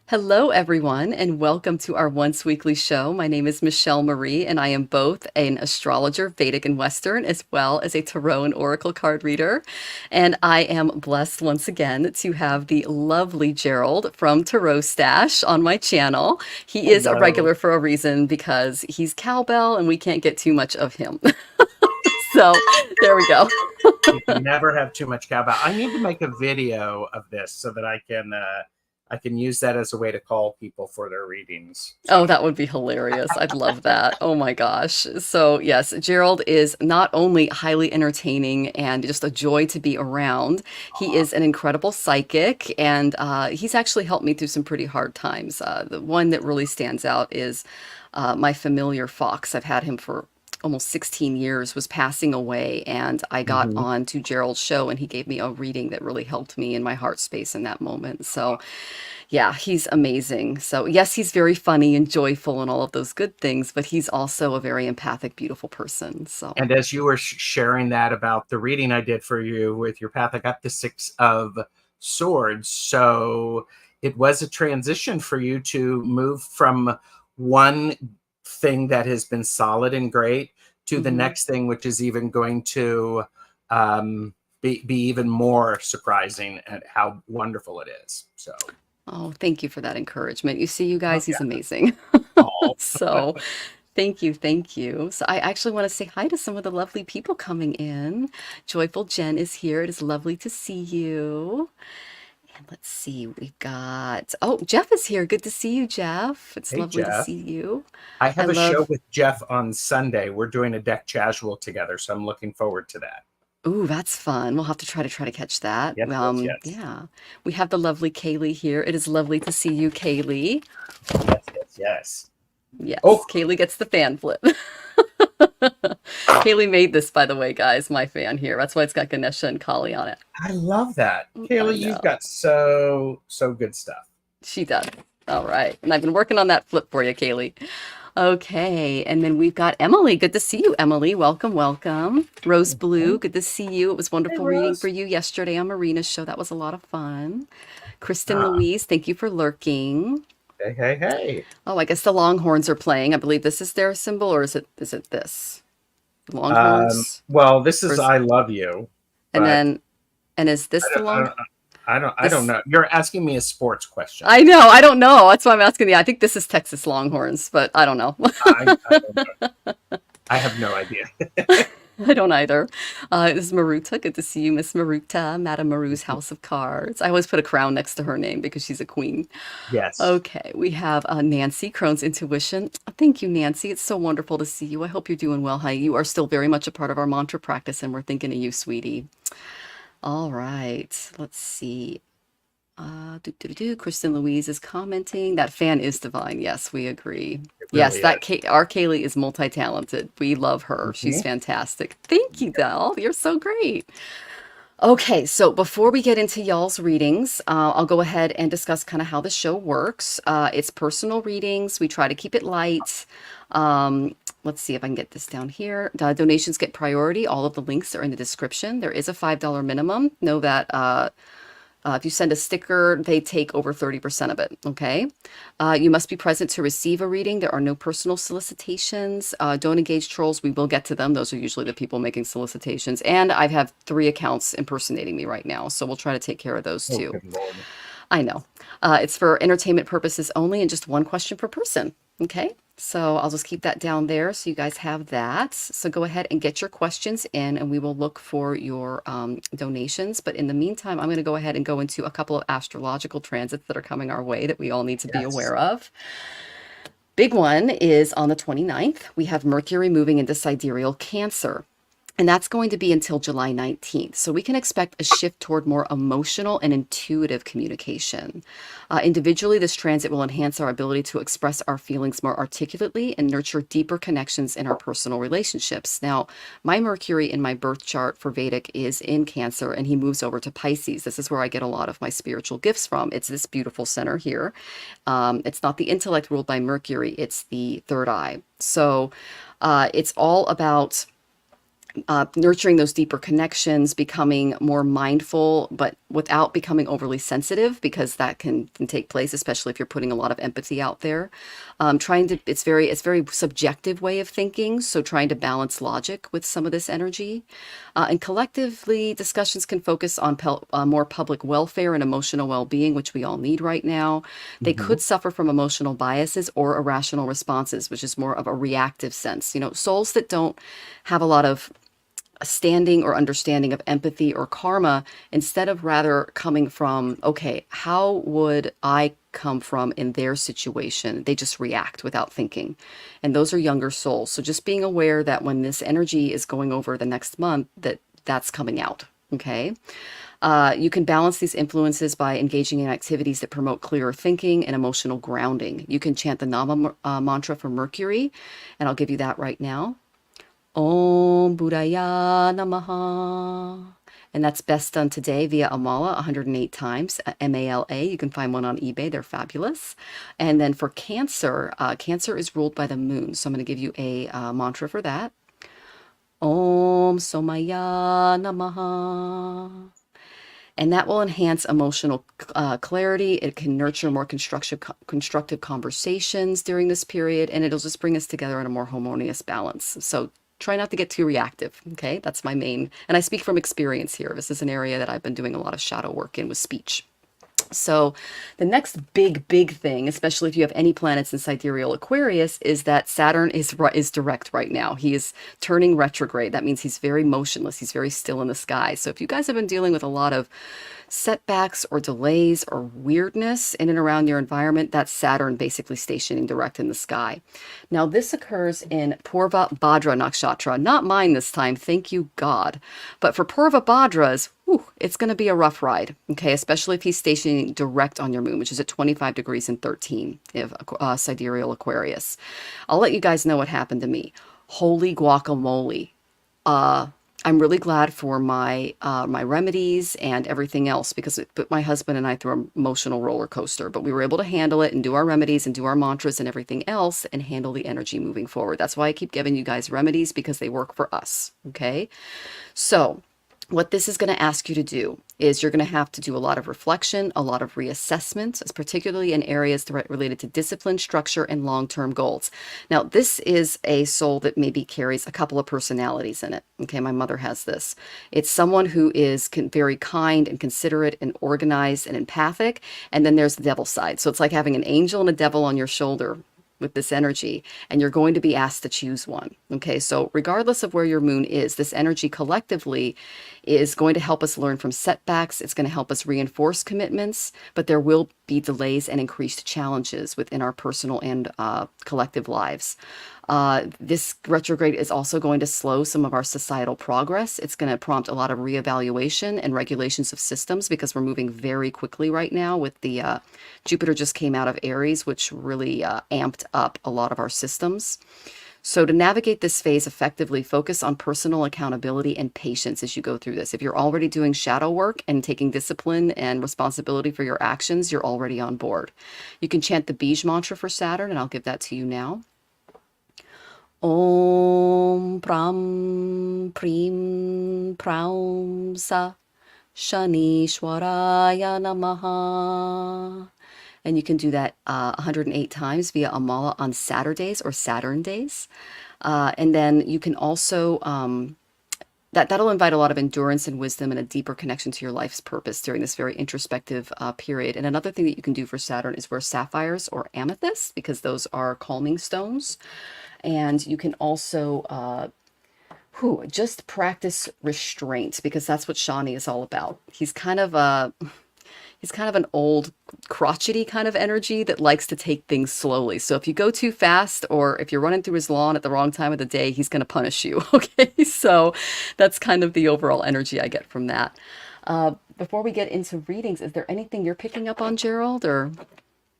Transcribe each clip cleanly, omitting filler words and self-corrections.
Hello, everyone, and welcome to our once weekly show. My name is Michelle Marie, and I am both an astrologer, Vedic and Western, as well as a tarot and oracle card reader. And I am blessed once again to have the lovely Gerald from Tarot Stash on my channel. He is a Hello. regular for a reason because he's cowbell and we can't get too much of him. So there we go. You can never have too much cowbell. I need to make a video of this so that I can use that as a way to call people for their readings. Oh, So that would be hilarious. I'd love that. Oh my gosh. So, yes, Gerald is not only highly entertaining and just a joy to be around, he is an incredible psychic, and he's actually helped me through some pretty hard times. The one that really stands out is my familiar fox. I've had him for almost 16 years, was passing away, and I got mhm. on to Gerald's show, and he gave me a reading that really helped me in my heart space in that moment. So, yeah, he's amazing. So, yes, he's very funny and joyful and all of those good things, but he's also a very empathic, beautiful person. So, And as you were sharing that about the reading I did for you with your path, I got the Six of Swords. So it was a transition for you to move from one thing that has been solid and great to the mhm. next thing, which is even going to be even more surprising at how wonderful it is. So, Oh, thank you for that encouragement. You see, you oh guys, he's yeah. amazing. Oh, So, thank you, thank you. So, I actually want to say hi to some of the lovely people coming in. Joyful Jen is here. It is lovely to see you. And let's see, we've got, oh, Jeff is here. Good to see you, Jeff. It's hey lovely to Jeff. see you. I I have a show love, with Jeff on Sunday. We're doing a deck casual together, so I'm looking forward to that. ooh, that's fun. We'll have to try to catch that. Yes, yes, yes. Yeah, we have the lovely Kaylee here. It is lovely to see you, Kaylee. Yes, yes, yes. Oh, Yes, Kaylee gets the fan flip. Kaylee made this, by the way, guys, my fan here. That's why it's got Ganesha and Kali on it. I love that. I Kaylee, you've know. got so good stuff. She does. All right. And I've been working on that flip for you, Kaylee. Okay. And then we've got Emily. Good to see you, Emily. Welcome, welcome. Rose Blue, Mhm. good to see you. It was Hey, wonderful reading for Rose. you yesterday on Marina's show. That was a lot of fun. Kristen Ah, Louise, thank you for lurking. hey, hey, hey. Oh, I guess the Longhorns are playing. I believe this is their symbol, or is it this? Um, Longhorns? well, this Or is is, I love you, and but then and is I this the don't, I long don't, I don't this know. You're asking me a sports question. I know, I don't know. That's why I'm asking you. I think this is Texas Longhorns, but I don't know. I don't know. I have no idea. I don't either. This is Maruta. Good to see you, Miss Maruta, Madame Maru's House of Cards. I always put a crown next to her name because she's a queen. Yes. Okay, we have Nancy, Crohn's Intuition. Thank you, Nancy. It's so wonderful to see you. I hope you're doing well, honey. You are still very much a part of our mantra practice, and we're thinking of you, sweetie. All right, let's see. Kristen Louise is commenting. That fan is divine. Yes, we agree. It Yes, really that is. Kay our Kaylee is multi-talented. We love her. She's Mhm. fantastic. Thank you, Del. You're so great. Okay, so before we get into y'all's readings, I'll go ahead and discuss kind of how the show works. It's personal readings. We try to keep it light. Let's see if I can get this down here. Donations get priority. All of the links are in the description. There is a $5 minimum. Know that if you send a sticker, they take over 30% of it. Okay. You must be present to receive a reading. There are no personal solicitations. Don't engage trolls. We will get to them. Those are usually the people making solicitations. And I have 3 accounts impersonating me right now. So we'll try to take care of those Oh, too. good Lord. I know. It's for entertainment purposes only and just one question per person. Okay. So I'll just keep that down there so you guys have that. So go ahead and get your questions in and we will look for your donations. But in the meantime, I'm going to go ahead and go into a couple of astrological transits that are coming our way that we all need to be Yes. aware of. Big one is on the 29th. We have Mercury moving into sidereal Cancer. And that's going to be until July 19th. So we can expect a shift toward more emotional and intuitive communication. Individually, this transit will enhance our ability to express our feelings more articulately and nurture deeper connections in our personal relationships. Now, my Mercury in my birth chart for Vedic is in Cancer, and he moves over to Pisces. This is where I get a lot of my spiritual gifts from. It's this beautiful center here. It's not the intellect ruled by Mercury, it's the third eye. So it's all about nurturing those deeper connections, becoming more mindful, but without becoming overly sensitive, because that can take place, especially if you're putting a lot of empathy out there. It's very subjective way of thinking, so trying to balance logic with some of this energy. And collectively, discussions can focus on more public welfare and emotional well-being, which we all need right now. They Mhm. could suffer from emotional biases or irrational responses, which is more of a reactive sense. Souls that don't have a lot of standing or understanding of empathy or karma, instead of rather coming from, okay, how would I come from in their situation? They just react without thinking. And those are younger souls. So just being aware that when this energy is going over the next month, that's coming out. Okay. You can balance these influences by engaging in activities that promote clearer thinking and emotional grounding. You can chant the Nama mantra for Mercury, and I'll give you that right now. Om Buddhaya Namaha. And that's best done today via Amala 108 times, Mala. You can find one on eBay. They're fabulous. And then for Cancer, Cancer is ruled by the moon. So I'm going to give you a mantra for that. Om Somaya Namaha. And that will enhance emotional clarity. It can nurture more constructive conversations during this period, and it'll just bring us together in a more harmonious balance. So try not to get too reactive. Okay, that's my main, and I speak from experience here. This is an area that I've been doing a lot of shadow work in with speech. So the next big thing, especially if you have any planets in sidereal Aquarius, is that Saturn is direct right now. He is turning retrograde. That means he's very motionless. He's very still in the sky. So if you guys have been dealing with a lot of setbacks or delays or weirdness in and around your environment, that's Saturn basically stationing direct in the sky. Now, this occurs in Purva Bhadra Nakshatra, not mine this time, thank you God. But for Purva Bhadra's, it's going to be a rough ride, okay, especially if he's stationing direct on your moon, which is at 25 degrees and 13 of sidereal Aquarius. I'll let you guys know what happened to me. Holy guacamole. I'm really glad for my my remedies and everything else, because it put my husband and I through an emotional roller coaster. But we were able to handle it and do our remedies and do our mantras and everything else and handle the energy moving forward. That's why I keep giving you guys remedies, because they work for us. Okay, so what this is going to ask you to do is you're going to have to do a lot of reflection, a lot of reassessment, particularly in areas related to discipline, structure, and long-term goals. Now, this is a soul that maybe carries a couple of personalities in it. Okay, my mother has this. It's someone who is very kind and considerate and organized and empathic, and then there's the devil side. So it's like having an angel and a devil on your shoulder with this energy, and you're going to be asked to choose one. Okay, so regardless of where your moon is, this energy collectively is going to help us learn from setbacks. It's going to help us reinforce commitments, but there will be delays and increased challenges within our personal and collective lives. This retrograde is also going to slow some of our societal progress. It's going to prompt a lot of reevaluation and regulations of systems, because we're moving very quickly right now with the Jupiter just came out of Aries, which really amped up a lot of our systems. So to navigate this phase effectively, focus on personal accountability and patience as you go through this. If you're already doing shadow work and taking discipline and responsibility for your actions, you're already on board. You can chant the Bij mantra for Saturn, and I'll give that to you now. Om Pram Prim Praum Sa Shanishwaraya Namaha. And you can do that 108 times via Amala on Saturdays or Saturn days. And then you can also, that'll invite a lot of endurance and wisdom and a deeper connection to your life's purpose during this very introspective period. And another thing that you can do for Saturn is wear sapphires or amethysts, because those are calming stones. And you can also just practice restraint, because that's what Shani is all about. He's kind of an old crotchety kind of energy that likes to take things slowly. So if you go too fast, or if you're running through his lawn at the wrong time of the day, he's going to punish you. Okay, so that's kind of the overall energy I get from that. Before we get into readings, is there anything you're picking up on, Gerald, or?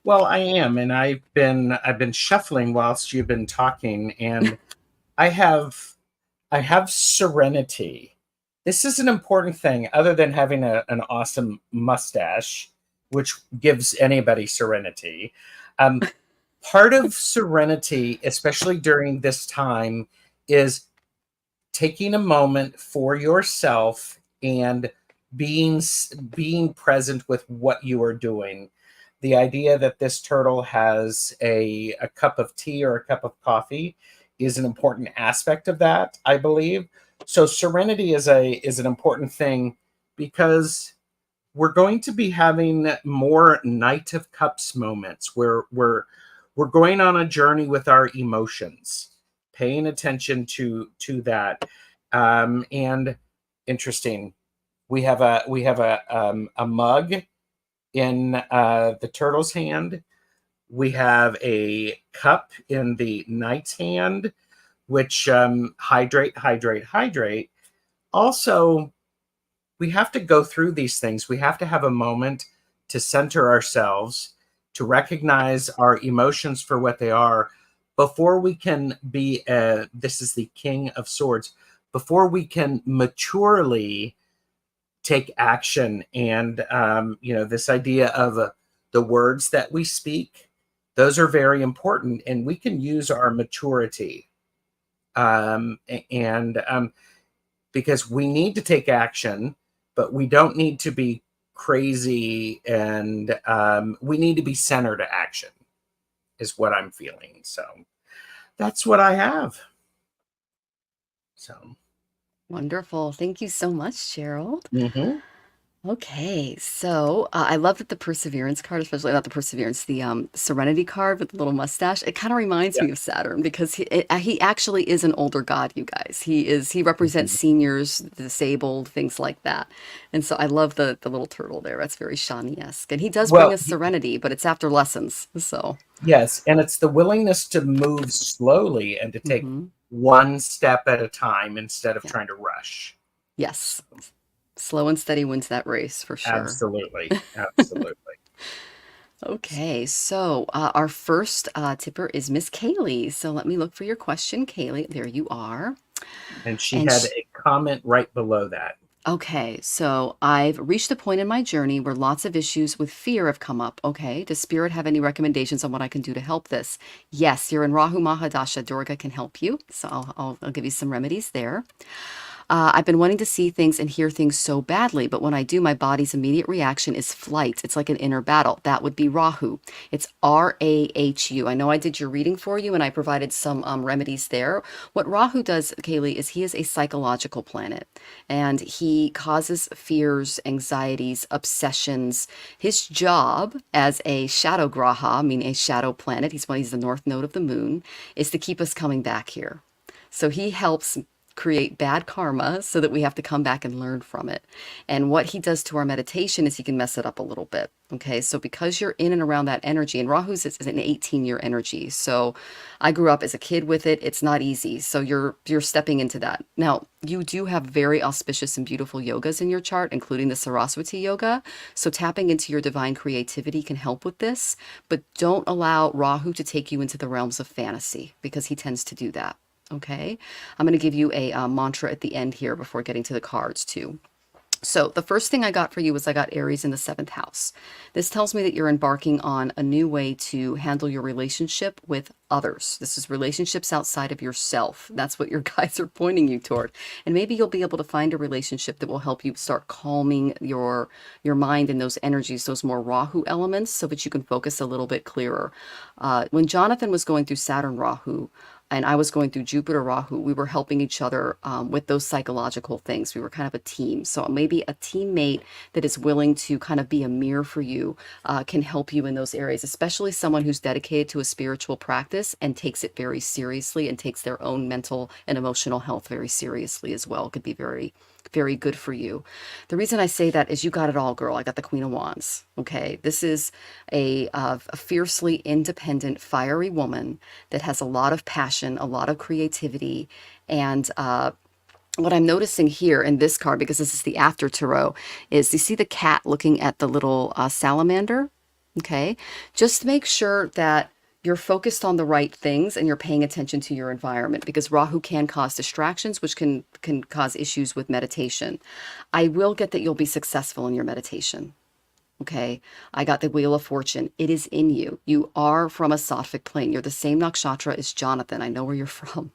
Well, I am, and I've been shuffling whilst you've been talking, and I have serenity. This is an important thing, other than having an awesome mustache, which gives anybody serenity. Part of serenity, especially during this time, is taking a moment for yourself and being present with what you are doing. The idea that this turtle has a cup of tea or a cup of coffee is an important aspect of that, I believe. So serenity is an important thing because we're going to be having more Knight of Cups moments where we're going on a journey with our emotions, paying attention to that. And interesting, we have a mug in the turtle's hand. We have a cup in the knight's hand, which hydrate, hydrate, hydrate. Also, we have to go through these things. We have to have a moment to center ourselves, to recognize our emotions for what they are before we can be, this is the King of Swords, before we can maturely take action. And, this idea of the words that we speak, those are very important. And we can use our maturity. And because we need to take action, but we don't need to be crazy, and we need to be centered to action is what I'm feeling. So that's what I have. So Wonderful. Thank you so much, Gerald. mhm. Okay, so I love that the Perseverance card, especially not the Perseverance, the Serenity card with the little mustache. It kind of reminds Yeah. me of Saturn because he actually is an older god, you guys. He represents Mhm. seniors, the disabled, things like that. And so I love the little turtle there. That's very Shani-esque. And he does bring Well, us serenity, but it's after lessons. So, yes, and it's the willingness to move slowly and to take mhm, one step at a time instead of yeah, trying to rush. yes, slow and steady wins that race for sure. Absolutely, absolutely. Okay, so our first tipper is Miss Kaylee. So let me look for your question, Kaylee. There you are. And she And had sh a comment right below that. okay, so I've reached a point in my journey where lots of issues with fear have come up. Okay, does Spirit have any recommendations on what I can do to help this? Yes, you're in Rahu Mahadasha. Durga can help you. So I'll give you some remedies there. I've been wanting to see things and hear things so badly, but when I do, my body's immediate reaction is flight. It's like an inner battle. That would be Rahu. It's Rahu. I know I did your reading for you and I provided some remedies there. What Rahu does, Kaylee, is he is a psychological planet and he causes fears, anxieties, obsessions. His job as a shadow graha, meaning a shadow planet, he's the north node of the moon, is to keep us coming back here. So he helps create bad karma so that we have to come back and learn from it. And what he does to our meditation is he can mess it up a little bit. Okay, so because you're in and around that energy, and Rahu's is an 18-year energy. So I grew up as a kid with it. It's not easy. So you're stepping into that. Now, you do have very auspicious and beautiful yogas in your chart, including the Saraswati yoga. So tapping into your divine creativity can help with this, but don't allow Rahu to take you into the realms of fantasy because he tends to do that. Okay, I'm going to give you a mantra at the end here before getting to the cards too. So the first thing I got for you was I got Aries in the 7th house. This tells me that you're embarking on a new way to handle your relationship with others. This is relationships outside of yourself. That's what your guides are pointing you toward. And maybe you'll be able to find a relationship that will help you start calming your mind and those energies, those more Rahu elements, so that you can focus a little bit clearer. When Jonathan was going through Saturn Rahu, and I was going through Jupiter Rahu, we were helping each other with those psychological things. We were kind of a team. So maybe a teammate that is willing to kind of be a mirror for you can help you in those areas, especially someone who's dedicated to a spiritual practice and takes it very seriously and takes their own mental and emotional health very seriously as well. It could be very, very good for you. The reason I say that is you got it all, girl. I got the Queen of Wands. Okay, this is a fiercely independent, fiery woman that has a lot of passion, a lot of creativity, and what I'm noticing here in this card, because this is the after tarot, is you see the cat looking at the little salamander. Okay, just make sure that you're focused on the right things and you're paying attention to your environment because Rahu can cause distractions, which can cause issues with meditation. I will get that you'll be successful in your meditation. Okay, I got the Wheel of Fortune. It is in you. You are from a Sattvic plane. You're the same nakshatra as Jonathan. I know where you're from.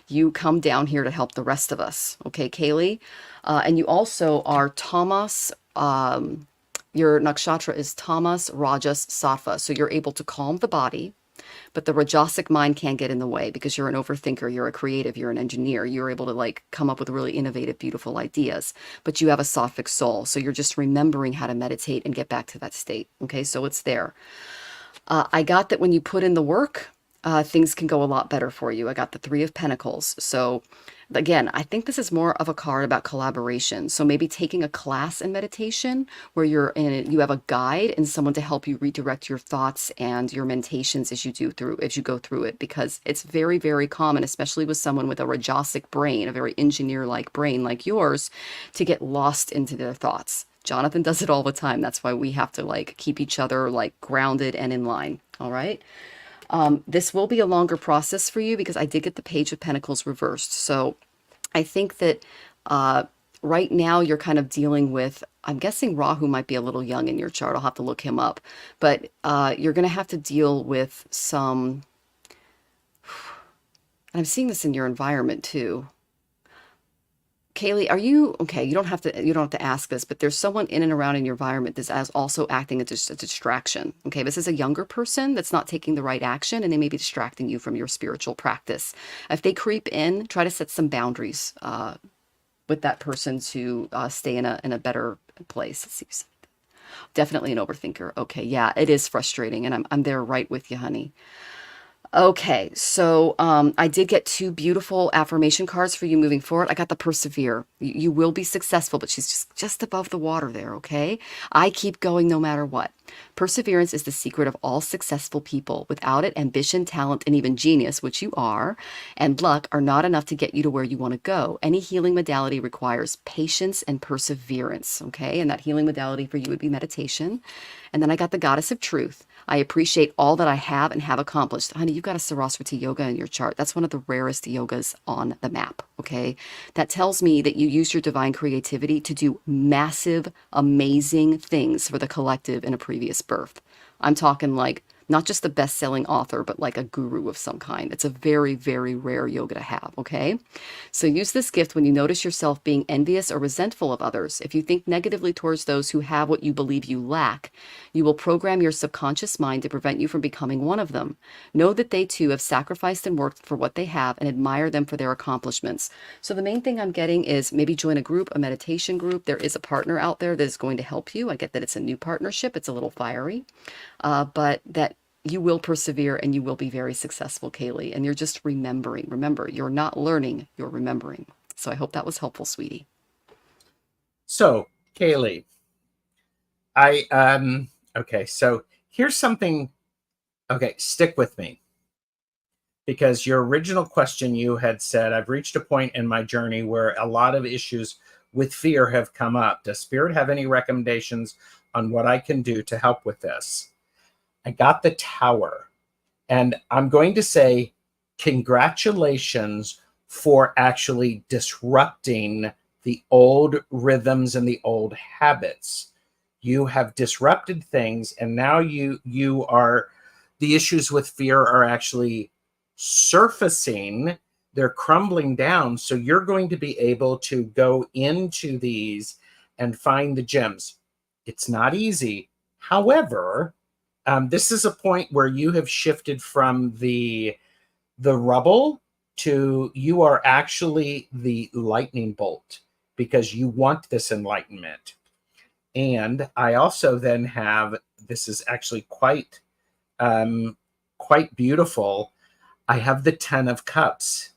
You come down here to help the rest of us. Okay, Kaylee? And you also are Tamas. Your nakshatra is Tamas, Rajas, Sattva. So you're able to calm the body, but the Rajasic mind can't get in the way because you're an overthinker, you're a creative, you're an engineer. You're able to like come up with really innovative, beautiful ideas, but you have a Sattvic soul. So you're just remembering how to meditate and get back to that state. Okay, so it's there. I got that when you put in the work, things can go a lot better for you. I got the Three of Pentacles. So again, I think this is more of a card about collaboration. So maybe taking a class in meditation where you have a guide and someone to help you redirect your thoughts and your meditations as you go through it, because it's very, very common, especially with someone with a Rajasic brain, a very engineer-like brain like yours, to get lost into their thoughts. Jonathan does it all the time. That's why we have to like keep each other like grounded and in line. All right. This will be a longer process for you because I did get the Page of Pentacles reversed. So I think that right now you're kind of dealing with, I'm guessing Rahu might be a little young in your chart. I'll have to look him up. But you're going to have to deal with some, and I'm seeing this in your environment too. Kaylee, are you okay? You don't have to ask this, but there's someone in and around in your environment that's as also acting as a distraction. Okay, this is a younger person that's not taking the right action, and they may be distracting you from your spiritual practice. If they creep in, try to set some boundaries with that person to stay in a better place. Let's see. Definitely an overthinker. Okay, yeah, it is frustrating, and I'm there right with you, honey. Okay, so I did get two beautiful affirmation cards for you moving forward. I got the Persevere. You will be successful, but she's just above the water there, okay? I keep going no matter what. Perseverance is the secret of all successful people. Without it, ambition, talent, and even genius, which you are, and luck are not enough to get you to where you want to go. Any healing modality requires patience and perseverance, okay? And that healing modality for you would be meditation. And then I got the Goddess of Truth. I appreciate all that I have and have accomplished. Honey, you've got a Saraswati yoga in your chart. That's one of the rarest yogas on the map, okay? That tells me that you use your divine creativity to do massive, amazing things for the collective in a previous birth. I'm talking like not just the best-selling author, but like a guru of some kind. It's a very, very rare yoga to have, okay? So use this gift when you notice yourself being envious or resentful of others. If you think negatively towards those who have what you believe you lack, you will program your subconscious mind to prevent you from becoming one of them. Know that they too have sacrificed and worked for what they have, and admire them for their accomplishments. So the main thing I'm getting is maybe join a group, a meditation group. There is a partner out there that is going to help you. I get that it's a new partnership. It's a little fiery, but that you will persevere and you will be very successful, Kaylee. And you're just remembering. Remember, you're not learning, you're remembering. So I hope that was helpful, sweetie. So, Kaylee, okay, so here's something. Okay, stick with me. Because your original question, you had said, I've reached a point in my journey where a lot of issues with fear have come up. Does Spirit have any recommendations on what I can do to help with this? I got the Tower, and I'm going to say congratulations for actually disrupting the old rhythms and the old habits. You have disrupted things, and now the issues with fear are actually surfacing. They're crumbling down. So you're going to be able to go into these and find the gems. It's not easy. However, this is a point where you have shifted from the rubble to you are actually the lightning bolt because you want this enlightenment. And I also then have, this is actually quite beautiful. I have the 10 of Cups.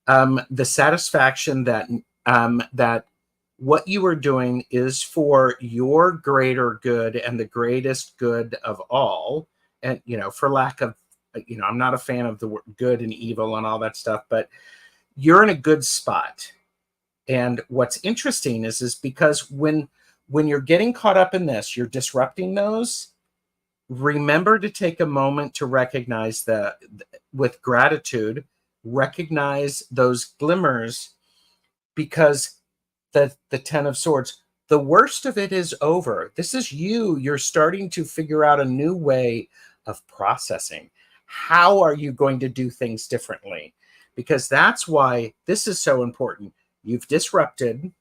The satisfaction that what you are doing is for your greater good and the greatest good of all. And, for lack of, I'm not a fan of the word good and evil and all that stuff, but you're in a good spot. And what's interesting is because when you're getting caught up in this, you're disrupting those. Remember to take a moment to recognize with gratitude, recognize those glimmers, because the 10 of Swords, The worst of it is over. This is you. You're starting to figure out a new way of processing. How are you going to do things differently? Because that's why this is so important. You've disrupted.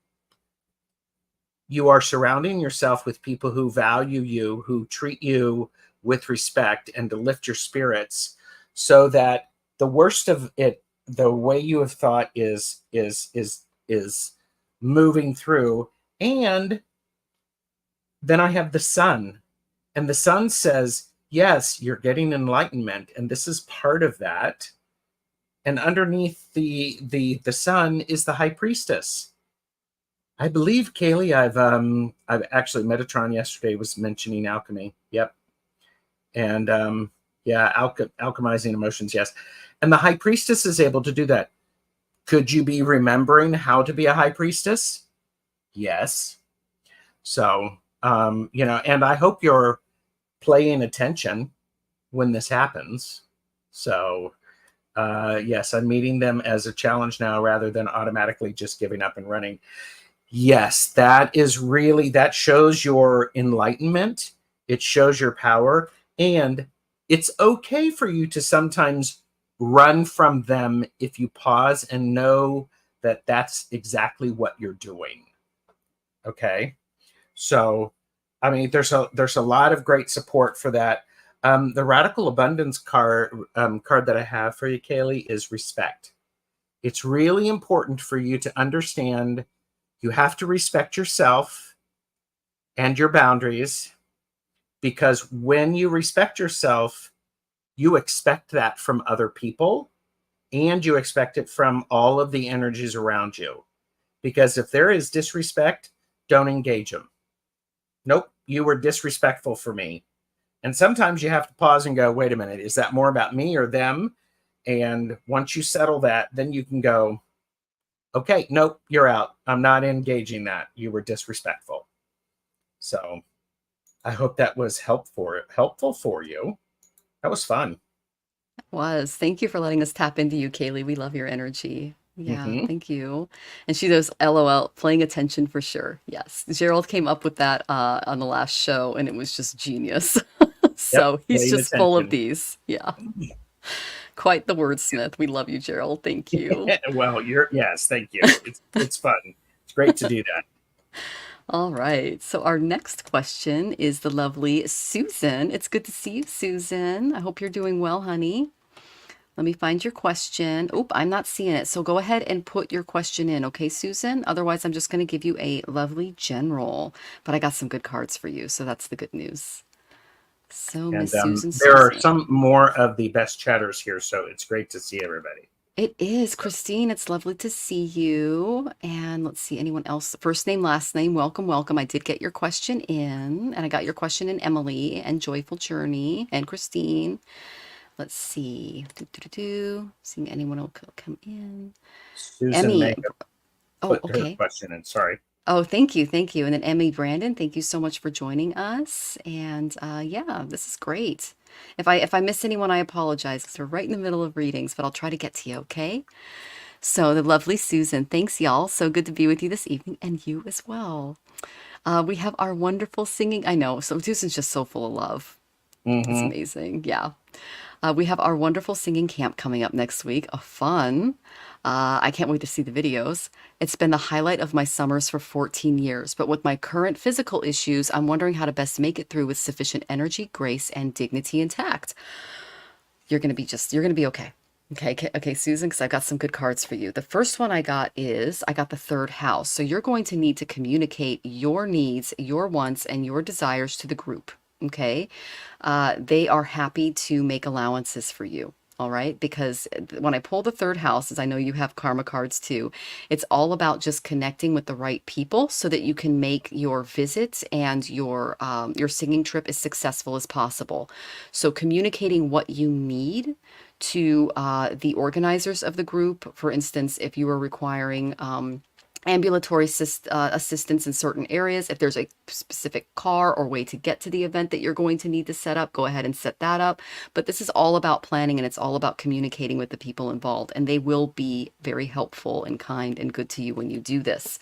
You are surrounding yourself with people who value you, who treat you with respect and to lift your spirits, so that the worst of it, the way you have thought, is moving through. And then I have the sun, and the sun says, yes, you're getting enlightenment, and this is part of that. And underneath the sun is the high priestess. I believe, Kaylee, I've actually, Metatron yesterday was mentioning alchemy. Yep. And yeah, alchemizing emotions, yes. And the high priestess is able to do that. Could you be remembering how to be a high priestess? Yes. So and I hope you're paying attention when this happens. So yes, I'm meeting them as a challenge now rather than automatically just giving up and running. Yes, that shows your enlightenment. It shows your power. And it's okay for you to sometimes run from them if you pause and know that that's exactly what you're doing. Okay. So, I mean, there's a lot of great support for that. The Radical Abundance card that I have for you, Kaylee, is respect. It's really important for you to understand you have to respect yourself and your boundaries, because when you respect yourself, you expect that from other people, and you expect it from all of the energies around you. Because if there is disrespect, don't engage them. Nope, you were disrespectful for me. And sometimes you have to pause and go, wait a minute, is that more about me or them? And once you settle that, then you can go, okay, nope, you're out. I'm not engaging that. You were disrespectful. So I hope that was helpful for you. That was fun. It was. Thank you for letting us tap into you, Kaylee. We love your energy. Yeah, Mm-hmm. thank you. And she goes, LOL, playing attention for sure. Yes. Gerald came up with that on the last show, and it was just genius. Yep, So he's paying just full of attention. these. Yeah. Quite the wordsmith. We love you, Gerald. Thank you. Well, yes, thank you. It's fun. It's great to do that. All right. So our next question is the lovely Susan. It's good to see you, Susan. I hope you're doing well, honey. Let me find your question. Oop, I'm not seeing it. So go ahead and put your question in, okay, Susan? Otherwise, I'm just going to give you a lovely general. But I got some good cards for you, so that's the good news. So, And Miss Susan, there are Susan. some more of the best chatters here, so it's great to see everybody. It is. Christine, it's lovely to see you. And let's see, anyone else? First name, last name, welcome, welcome. I did get your question in, and I got your question in, Emily, and Joyful Journey, and Christine. Let's see. Seeing anyone will come in. Susan Emmy. may have Oh, put her okay. question in. Sorry. Oh, thank you. Thank you. And then Emmy Brandon, thank you so much for joining us. And yeah, this is great. If I miss anyone, I apologize because we're right in the middle of readings, but I'll try to get to you, okay? So the lovely Susan, thanks y'all. So good to be with you this evening, and you as well. We have our wonderful singing. I know, so Susan's just so full of love. It's Mm-hmm. amazing. Yeah. We have our wonderful singing camp coming up next week. A fun. I can't wait to see the videos. It's been the highlight of my summers for 14 years, but with my current physical issues, I'm wondering how to best make it through with sufficient energy, grace, and dignity intact. You're going to be okay. Okay, Susan, because I've got some good cards for you. The first one I got the third house. So you're going to need to communicate your needs, your wants, and your desires to the group. Okay. They are happy to make allowances for you. All right. Because when I pull the third house, as I know you have karma cards too, it's all about just connecting with the right people so that you can make your visits and your singing trip as successful as possible. So communicating what you need to the organizers of the group. For instance, if you were requiring ambulatory assistance in certain areas. If there's a specific car or way to get to the event that you're going to need to set up, go ahead and set that up. But this is all about planning, and it's all about communicating with the people involved, and they will be very helpful and kind and good to you when you do this.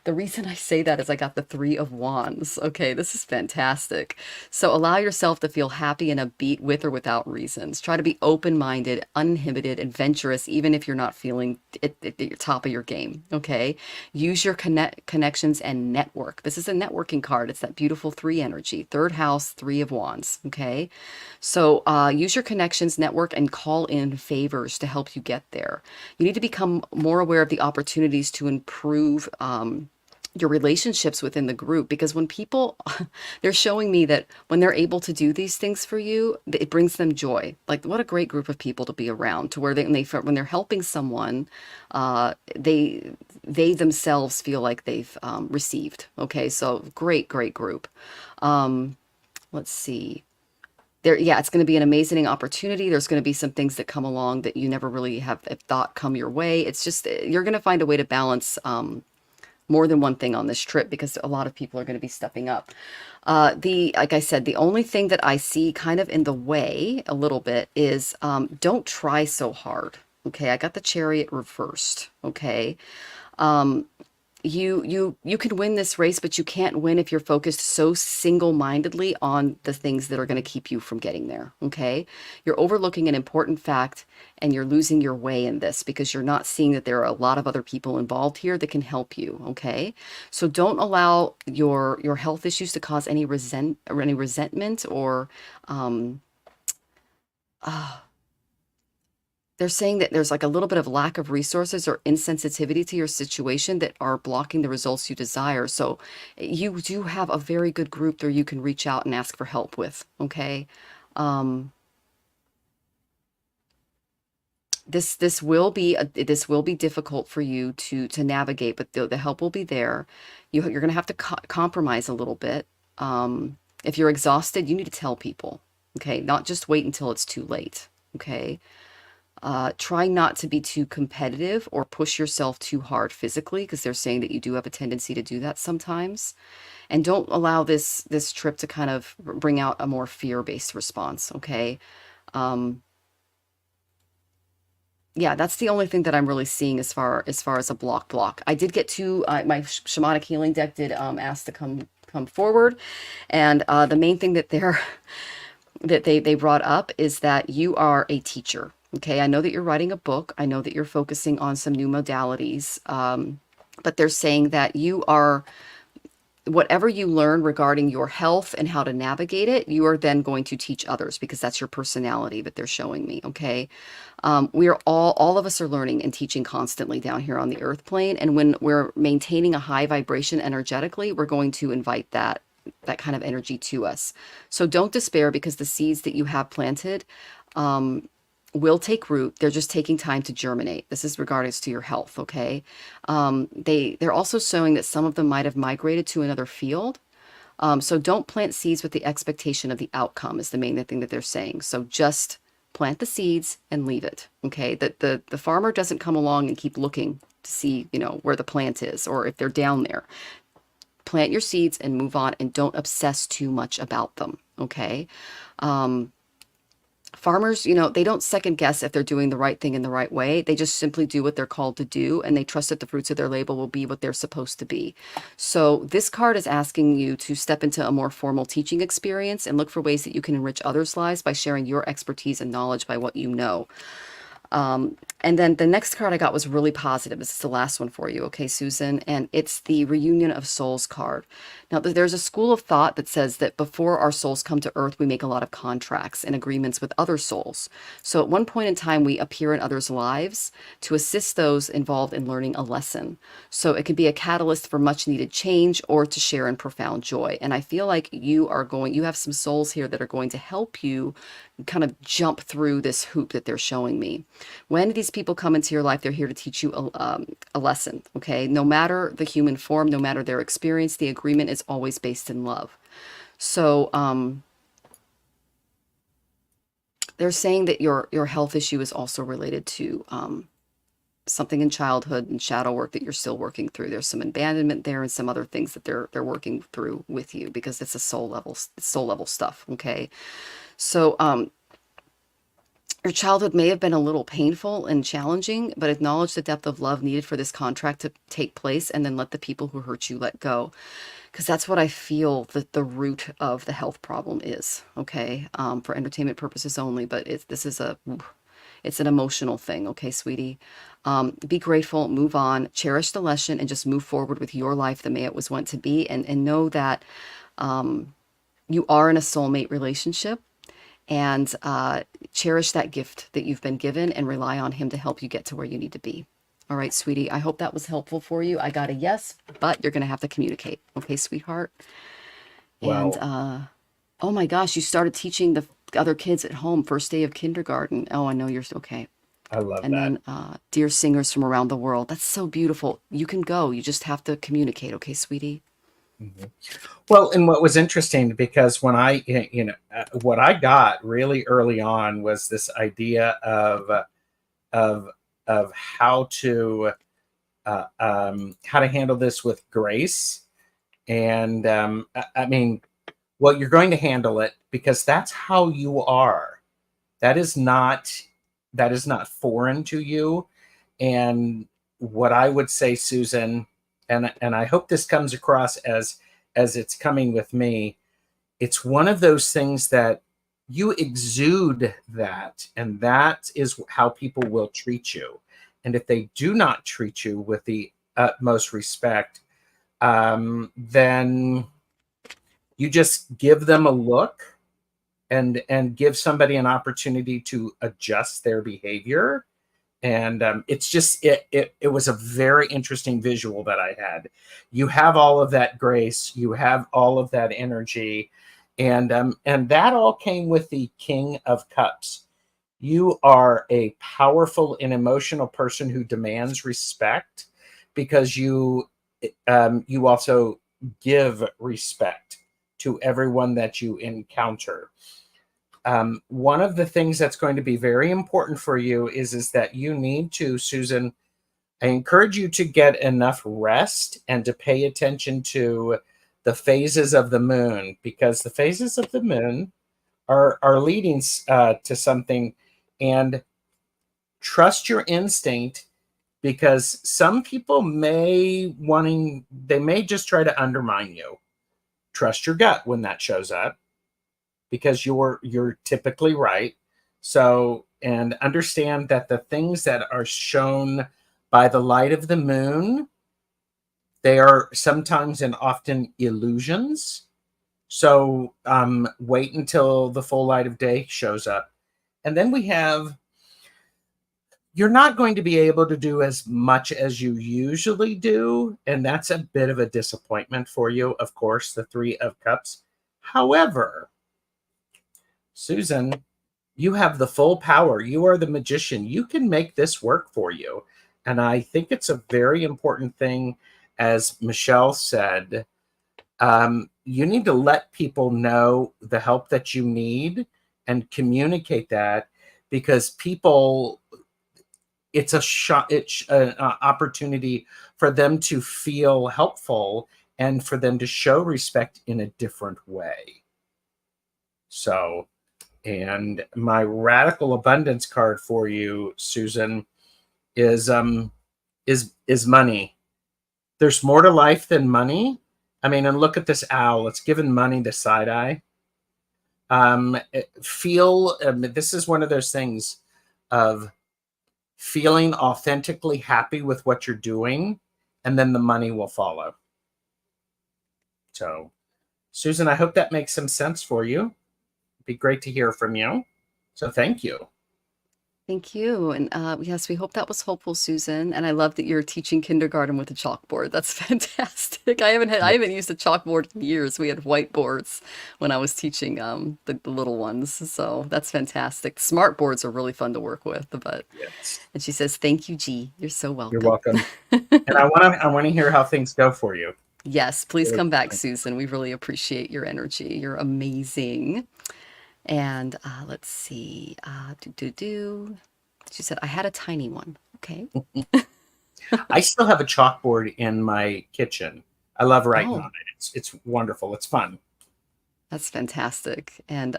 The reason I say that is I got the Three of Wands. Okay, this is fantastic. So allow yourself to feel happy and upbeat with or without reasons. Try to be open-minded, uninhibited, adventurous, even if you're not feeling at the top of your game. Okay, use your connections and network. This is a networking card. It's that beautiful three energy, third house, Three of Wands. Okay, so use your connections, network, and call in favors to help you get there. You need to become more aware of the opportunities to improve your relationships within the group, because when people they're showing me that when they're able to do these things for you, it brings them joy. Like, what a great group of people to be around, to where when they're helping someone, they themselves feel like they've received. Okay, so great group. Let's see. There, yeah, it's going to be an amazing opportunity. There's going to be some things that come along that you never really have thought come your way. It's just, you're going to find a way to balance more than one thing on this trip, because a lot of people are going to be stepping up. Like I said, the only thing that I see kind of in the way a little bit is don't try so hard. Okay, I got the Chariot reversed. Okay. You can win this race, but you can't win if you're focused so single-mindedly on the things that are going to keep you from getting there. Okay, you're overlooking an important fact, and you're losing your way in this because you're not seeing that there are a lot of other people involved here that can help you. Okay, so don't allow your health issues to cause any resentment or they're saying that there's like a little bit of lack of resources or insensitivity to your situation that are blocking the results you desire. So you do have a very good group that you can reach out and ask for help with. Okay. This will be difficult for you to navigate, but the help will be there. You're going to have to compromise a little bit. If you're exhausted, you need to tell people. Okay. Not just wait until it's too late. Okay. Try not to be too competitive or push yourself too hard physically, because they're saying that you do have a tendency to do that sometimes. And don't allow this trip to kind of bring out a more fear-based response, okay? Yeah, that's the only thing that I'm really seeing as far as a block. I did get two, my shamanic healing deck did ask to come forward, and the main thing that they brought up is that you are a teacher. Okay, I know that you're writing a book. I know that you're focusing on some new modalities, but they're saying that you are, whatever you learn regarding your health and how to navigate it, you are then going to teach others, because that's your personality that they're showing me. Okay, we are all of us are learning and teaching constantly down here on the earth plane, and when we're maintaining a high vibration energetically, we're going to invite that kind of energy to us. So don't despair, because the seeds that you have planted will take root. They're just taking time to germinate. This is regards to your health, okay? They're also showing that some of them might have migrated to another field. So don't plant seeds with the expectation of the outcome is the main thing that they're saying. So just plant the seeds and leave it, okay? The farmer doesn't come along and keep looking to see, where the plant is or if they're down there. Plant your seeds and move on, and don't obsess too much about them, okay? Farmers, they don't second guess if they're doing the right thing in the right way. They just simply do what they're called to do, and they trust that the fruits of their labor will be what they're supposed to be. So this card is asking you to step into a more formal teaching experience and look for ways that you can enrich others' lives by sharing your expertise and knowledge by what you know. And then the next card I got was really positive. This is the last one for you, okay, Susan? And it's the Reunion of Souls card. Now, there's a school of thought that says that before our souls come to Earth, we make a lot of contracts and agreements with other souls. So at one point in time, we appear in others' lives to assist those involved in learning a lesson. So it can be a catalyst for much needed change or to share in profound joy. And I feel like you have some souls here that are going to help you kind of jump through this hoop that they're showing me. When these people come into your life, they're here to teach you a lesson, okay? No matter the human form, no matter their experience, the agreement is always based in love. So they're saying that your health issue is also related to something in childhood and shadow work that you're still working through. There's some abandonment there and some other things that they're working through with you because it's a soul level stuff. Okay. So your childhood may have been a little painful and challenging, but acknowledge the depth of love needed for this contract to take place, and then let the people who hurt you let go. Because that's what I feel that the root of the health problem is. Okay. For entertainment purposes only, but it's an emotional thing. Okay, sweetie. Be grateful, move on, cherish the lesson, and just move forward with your life the way it was meant to be. And know that you are in a soulmate relationship, and cherish that gift that you've been given and rely on him to help you get to where you need to be. All right, sweetie. I hope that was helpful for you. I got a yes, but you're going to have to communicate. Okay, sweetheart? And Well, oh my gosh, you started teaching the other kids at home, first day of kindergarten. Oh, I know you're okay. I love And that. then dear singers from around the world. That's so beautiful. You can go. You just have to communicate. Okay, sweetie? Mhm. Well, and what was interesting, because when what I got really early on was this idea of how to handle this with grace. And I mean, well, you're going to handle it because that's how you are. That is not that is not foreign to you. And what I would say, Susan, and I hope this comes across as it's coming with me, it's one of those things that you exude that, and that is how people will treat you. And if they do not treat you with the utmost respect, then you just give them a look, and give somebody an opportunity to adjust their behavior. And it's just it was a very interesting visual that I had. You have all of that grace, you have all of that energy, and that all came with the King of Cups. You are a powerful and emotional person who demands respect, because you also give respect to everyone that you encounter. One of the things that's going to be very important for you is that you need to, Susan, I encourage you to get enough rest and to pay attention to the phases of the moon, because the phases of the moon are leading to something. And trust your instinct, because some people they may just try to undermine you. Trust your gut when that shows up, because you're typically right. So, and understand that the things that are shown by the light of the moon, they are sometimes and often illusions. So wait until the full light of day shows up. And then we have, you're not going to be able to do as much as you usually do. And that's a bit of a disappointment for you, of course, the Three of Cups. However, Susan, you have the full power. You are the magician. You can make this work for you. And I think it's a very important thing, as Michelle said. You need to let people know the help that you need and communicate that, because people, it's a shot, it's an opportunity for them to feel helpful and for them to show respect in a different way. So, and my radical abundance card for you, Susan, is money. There's more to life than money. I mean, and look at this owl. It's giving money the side eye. This is one of those things of feeling authentically happy with what you're doing, and then the money will follow. So, Susan, I hope that makes some sense for you. It'd be great to hear from you. So, thank you. Thank you. And yes, we hope that was helpful, Susan. And I love that you're teaching kindergarten with a chalkboard. That's fantastic. I haven't used a chalkboard in years. We had whiteboards when I was teaching the little ones. So that's fantastic. Smart boards are really fun to work with. But Yes, and she says, "Thank you, G. You're so you're welcome." welcome. And I want to hear how things go for you. Yes, please Really. come back, Susan. We really appreciate your energy. You're amazing. And let's see. Do do do. She said, I had a tiny one. Okay. I still have a chalkboard in my kitchen. I love writing on Oh, it. It's wonderful. It's fun. that's fantastic. And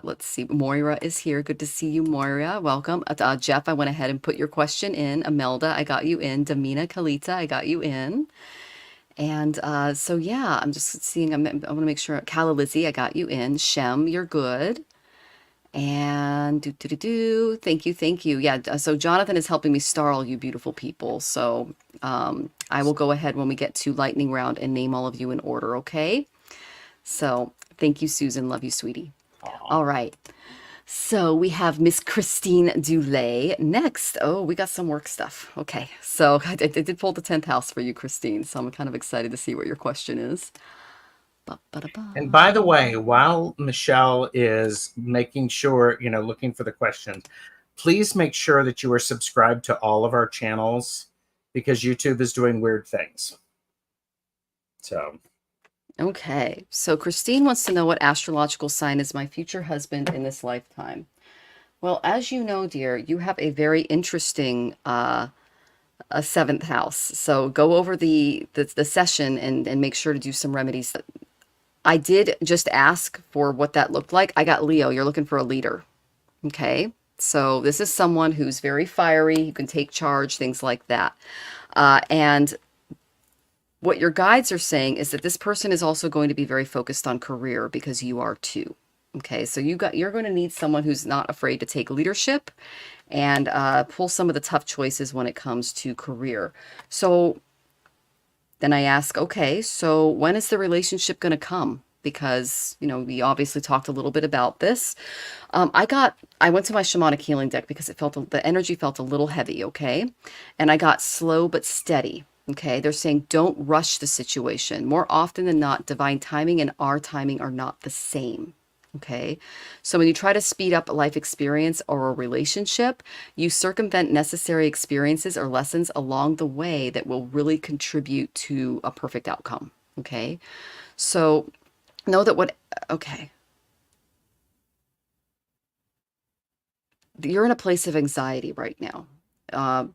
let's see. Moira is here. Good to see you, Moira. Welcome. Jeff, I went ahead and put your question in. Imelda, I got you in. Damina Kalita, I got you in. And so, yeah, I'm just seeing. I want to make sure. Kala Lizzie, I got you in. Shem, you're good. And thank you, thank you. Yeah, so Jonathan is helping me star all you beautiful people. So I will go ahead when we get to lightning round and name all of you in order, okay? So thank you, Susan. Love you, sweetie. Aw. All right. So we have Miss Christine Dulay next. Oh, we got some work stuff. Okay. So I did pull the 10th house for you, Christine. So I'm kind of excited to see what your question is. And by the way, while Michelle is making sure, looking for the questions, please make sure that you are subscribed to all of our channels because YouTube is doing weird things. So, Okay. So Christine wants to know what astrological sign is my future husband in this lifetime. Well, as you know, dear, you have a very interesting a 7th house. So go over the session and make sure to do some remedies. I did just ask for what that looked like. I got Leo. You're looking for a leader. Okay. So this is someone who's very fiery, who can take charge, things like that. And what your guides are saying is that this person is also going to be very focused on career because you are too. Okay, so you're going to need someone who's not afraid to take leadership and pull some of the tough choices when it comes to career. So then I ask, okay, so when is the relationship going to come? Because, we obviously talked a little bit about this. I went to my shamanic healing deck because the energy felt a little heavy, okay? And I got slow but steady. Okay, they're saying don't rush the situation. More often than not, divine timing and our timing are not the same. Okay, so when you try to speed up a life experience or a relationship, you circumvent necessary experiences or lessons along the way that will really contribute to a perfect outcome. Okay, so know that okay, you're in a place of anxiety right now.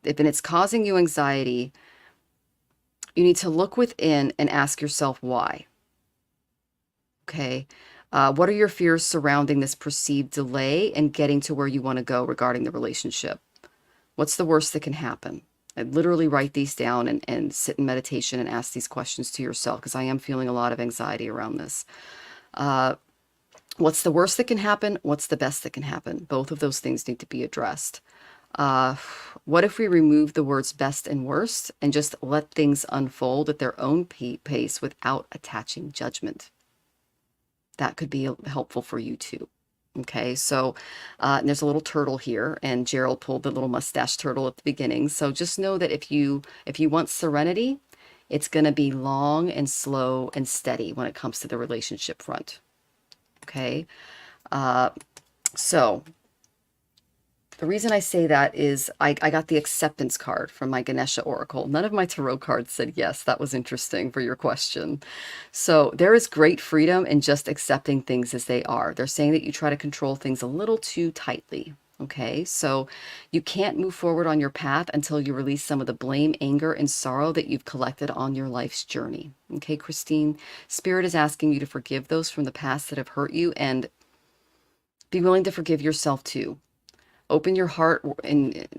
If it's causing you anxiety, you need to look within and ask yourself why. Okay. What are your fears surrounding this perceived delay and getting to where you want to go regarding the relationship? What's the worst that can happen? I literally write these down and sit in meditation and ask these questions to yourself because I am feeling a lot of anxiety around this. What's the worst that can happen? What's the best that can happen? Both of those things need to be addressed. What if we remove the words best and worst and just let things unfold at their own pace without attaching judgment? That could be helpful for you too. Okay, so there's a little turtle here, and Gerald pulled the little mustache turtle at the beginning. So just know that if you want serenity, it's going to be long and slow and steady when it comes to the relationship front. Okay, so the reason I say that is I got the acceptance card from my Ganesha Oracle. None of my tarot cards said yes. That was interesting for your question. So there is great freedom in just accepting things as they are. They're saying that you try to control things a little too tightly. Okay, so you can't move forward on your path until you release some of the blame, anger, and sorrow that you've collected on your life's journey. Okay, Christine, Spirit is asking you to forgive those from the past that have hurt you and be willing to forgive yourself too. Open your heart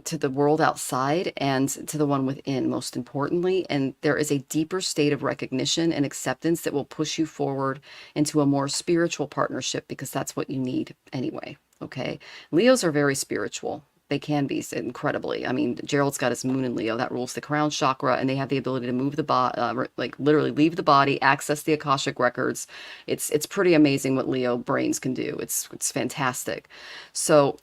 to the world outside and to the one within, most importantly. And there is a deeper state of recognition and acceptance that will push you forward into a more spiritual partnership because that's what you need anyway. Okay. Leos are very spiritual. They can be incredibly. I mean, Gerald's got his moon in Leo. That rules the crown chakra, and they have the ability to move the body, like literally leave the body, access the Akashic records. It's pretty amazing what Leo brains can do. It's fantastic. So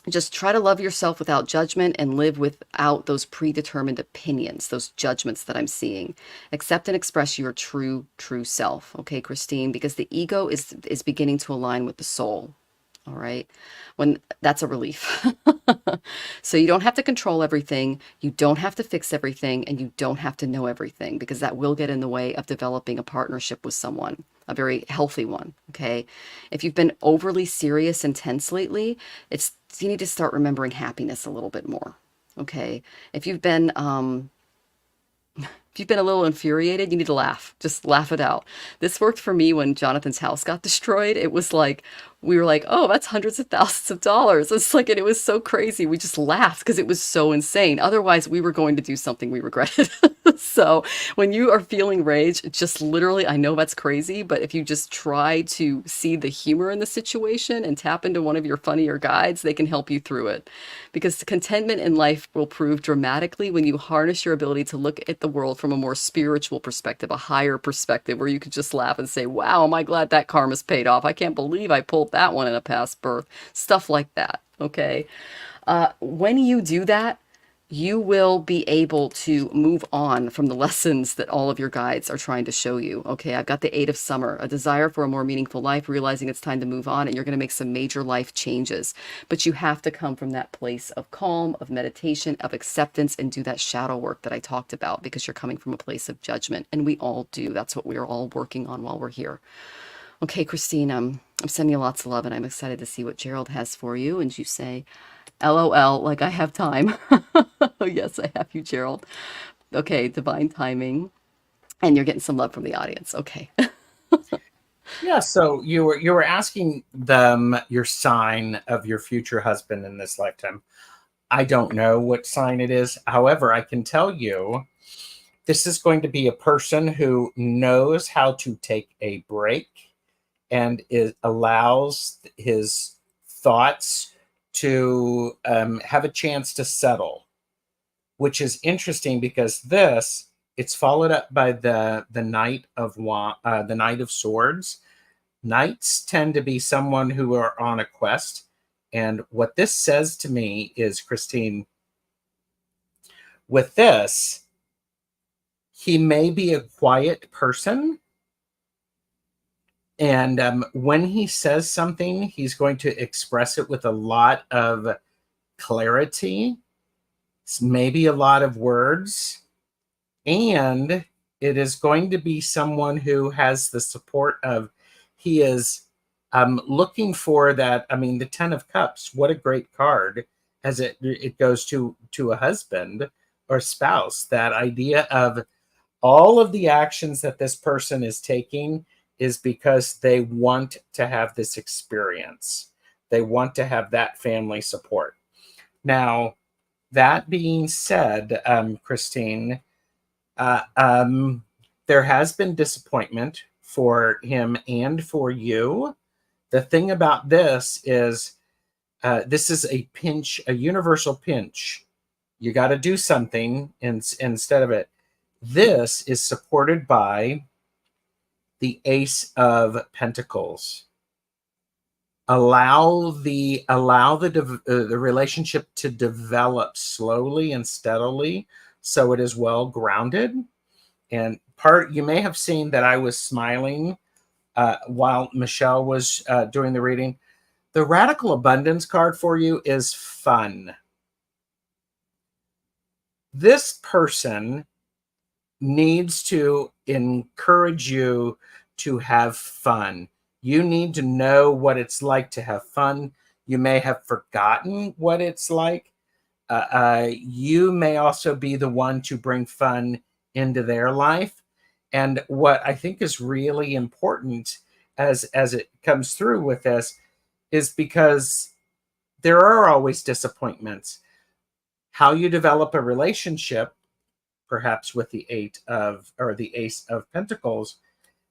just try to love yourself without judgment and live without those predetermined opinions, those judgments that I'm seeing. Accept and express your true self. Okay, Christine, because the ego is beginning to align with the soul. All right. When that's a relief. So you don't have to control everything. You don't have to fix everything, and you don't have to know everything because that will get in the way of developing a partnership with someone, a very healthy one. Okay. If you've been overly serious and tense lately, it's you need to start remembering happiness a little bit more. Okay. If you've been if you've been a little infuriated, you need to laugh. Just laugh it out. This worked for me when Jonathan's house got destroyed. It was like, we were like, oh, that's hundreds of thousands of dollars. It's like, and it was so crazy. We just laughed because it was so insane. Otherwise, we were going to do something we regretted. So when you are feeling rage, just literally, I know that's crazy, but if you just try to see the humor in the situation and tap into one of your funnier guides, they can help you through it. Because contentment in life will prove dramatically when you harness your ability to look at the world from a more spiritual perspective, a higher perspective, where you could just laugh and say, wow, am I glad that karma's paid off? I can't believe I pulled that one in a past birth. Stuff like that. Okay. When you do that, you will be able to move on from the lessons that all of your guides are trying to show you. Okay, I've got the Eight of Summer, a desire for a more meaningful life, realizing it's time to move on, and you're going to make some major life changes. But you have to come from that place of calm, of meditation, of acceptance, and do that shadow work that I talked about, because you're coming from a place of judgment. And we all do. That's what we're all working on while we're here. Okay, Christine, I'm sending you lots of love, and I'm excited to see what Gerald has for you. And you say, LOL, like I have time. Oh, yes, I have you, Gerald. Okay, divine timing. And you're getting some love from the audience. Okay. Yeah, so you were asking them your sign of your future husband in this lifetime. I don't know what sign it is. However, I can tell you this is going to be a person who knows how to take a break and allows his thoughts to have a chance to settle, which is interesting because it's followed up by the Knight of Swords. Knights tend to be someone who are on a quest, and what this says to me is, Christine, with this, he may be a quiet person, and when he says something, he's going to express it with a lot of clarity, maybe a lot of words, and it is going to be someone who has the support of, he is looking for that. I mean, the Ten of Cups, what a great card, as it goes to a husband or spouse. That idea of all of the actions that this person is taking is because they want to have this experience. They want to have that family support. Now, that being said, Christine, there has been disappointment for him and for you. The thing about this is a pinch, a universal pinch. You got to do something instead of it. This is supported by the Ace of Pentacles. Allow the relationship to develop slowly and steadily, so it is well grounded. And you may have seen that I was smiling while Michelle was doing the reading. The Radical Abundance card for you is fun. This person needs to encourage you to have fun. You need to know what it's like to have fun. You may have forgotten what it's like. You may also be the one to bring fun into their life. And what I think is really important as it comes through with this is because there are always disappointments. How you develop a relationship, perhaps with the Ace of Pentacles,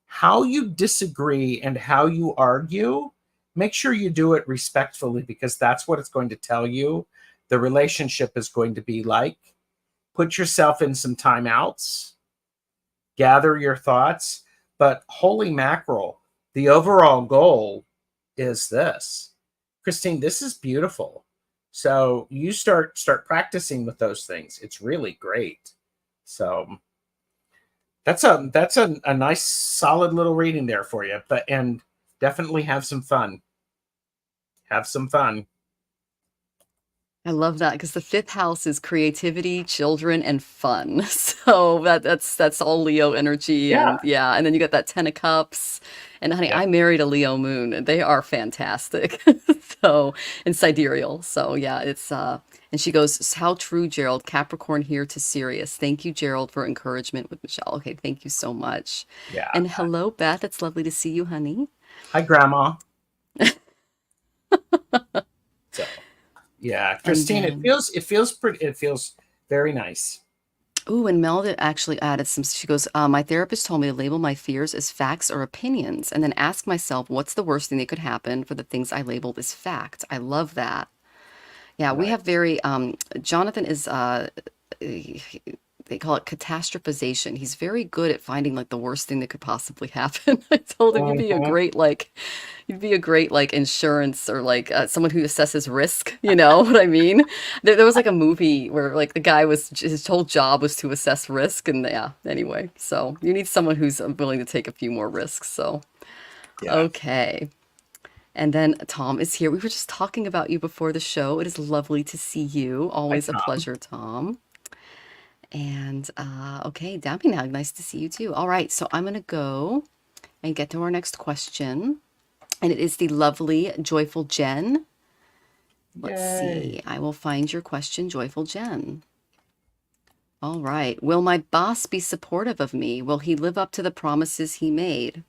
how you disagree and how you argue, make sure you do it respectfully, because that's what it's going to tell you the relationship is going to be like. Put yourself in some timeouts, gather your thoughts, but holy mackerel, the overall goal is this. Christine, this is beautiful. So you start practicing with those things. It's really great. So that's a nice solid little reading there for you. And definitely have some fun. Have some fun. I love that because the fifth house is creativity, children, and fun. So that's all Leo energy, Yeah. and yeah, and then you got that Ten of Cups. And honey, Yeah. I married a Leo moon, and they are fantastic. So and sidereal. So yeah, it's and she goes, "How true, Gerald. Capricorn here to Sirius. Thank you, Gerald, for encouragement with Michelle." Okay, thank you so much. Yeah. And hello, Beth. It's lovely to see you, honey. Hi, Grandma. So, yeah, And Christine, then it feels very nice. ooh, and Melda actually added some. She goes, "My therapist told me to label my fears as facts or opinions, and then ask myself what's the worst thing that could happen for the things I labeled as fact." I love that. Yeah, we have Nice. very. Jonathan is. They call it catastrophization. He's very good at finding like the worst thing that could possibly happen. I told him Mhm. you'd be a great like insurance or like someone who assesses risk. You know what I mean? There was like a movie where like the guy was his whole job was to assess risk, and yeah. Anyway, so you need someone who's willing to take a few more risks. So Yeah. okay. And then Tom is here. We were just talking about you before the show. It is lovely to see you. Hi, Always a Tom. pleasure, Tom. And okay, Dappy, nice to see you too. All right, so I'm gonna go and get to our next question. And it is the lovely Joyful Jen. Let's Yay. see. I will find your question, Joyful Jen. All right. Will my boss be supportive of me? Will he live up to the promises he made?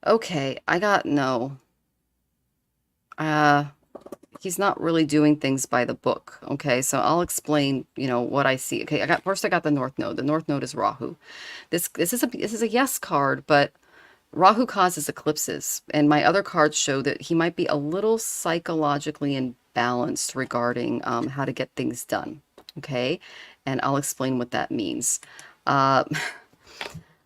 Okay, I got no. Uh, he's not really doing things by the book. Okay, so I'll explain, what I see. Okay, I got the North Node. The North Node is Rahu. This is a yes card, but Rahu causes eclipses, and my other cards show that he might be a little psychologically imbalanced regarding how to get things done. Okay, and I'll explain what that means. Uh,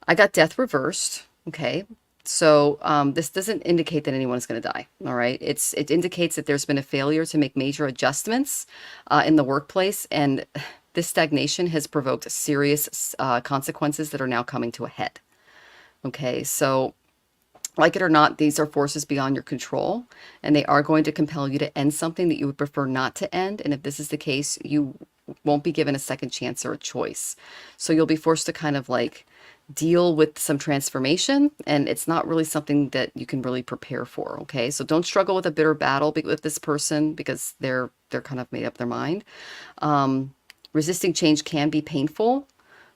I got death reversed. Okay. So this doesn't indicate that anyone is going to die. All right. It indicates that there's been a failure to make major adjustments in the workplace, and this stagnation has provoked serious consequences that are now coming to a head. Okay. So like it or not, these are forces beyond your control, and they are going to compel you to end something that you would prefer not to end. And if this is the case, you won't be given a second chance or a choice. So you'll be forced to kind of like deal with some transformation, and it's not really something that you can really prepare for. Okay, so don't struggle with a bitter battle with this person because they're kind of made up their mind. Resisting change can be painful,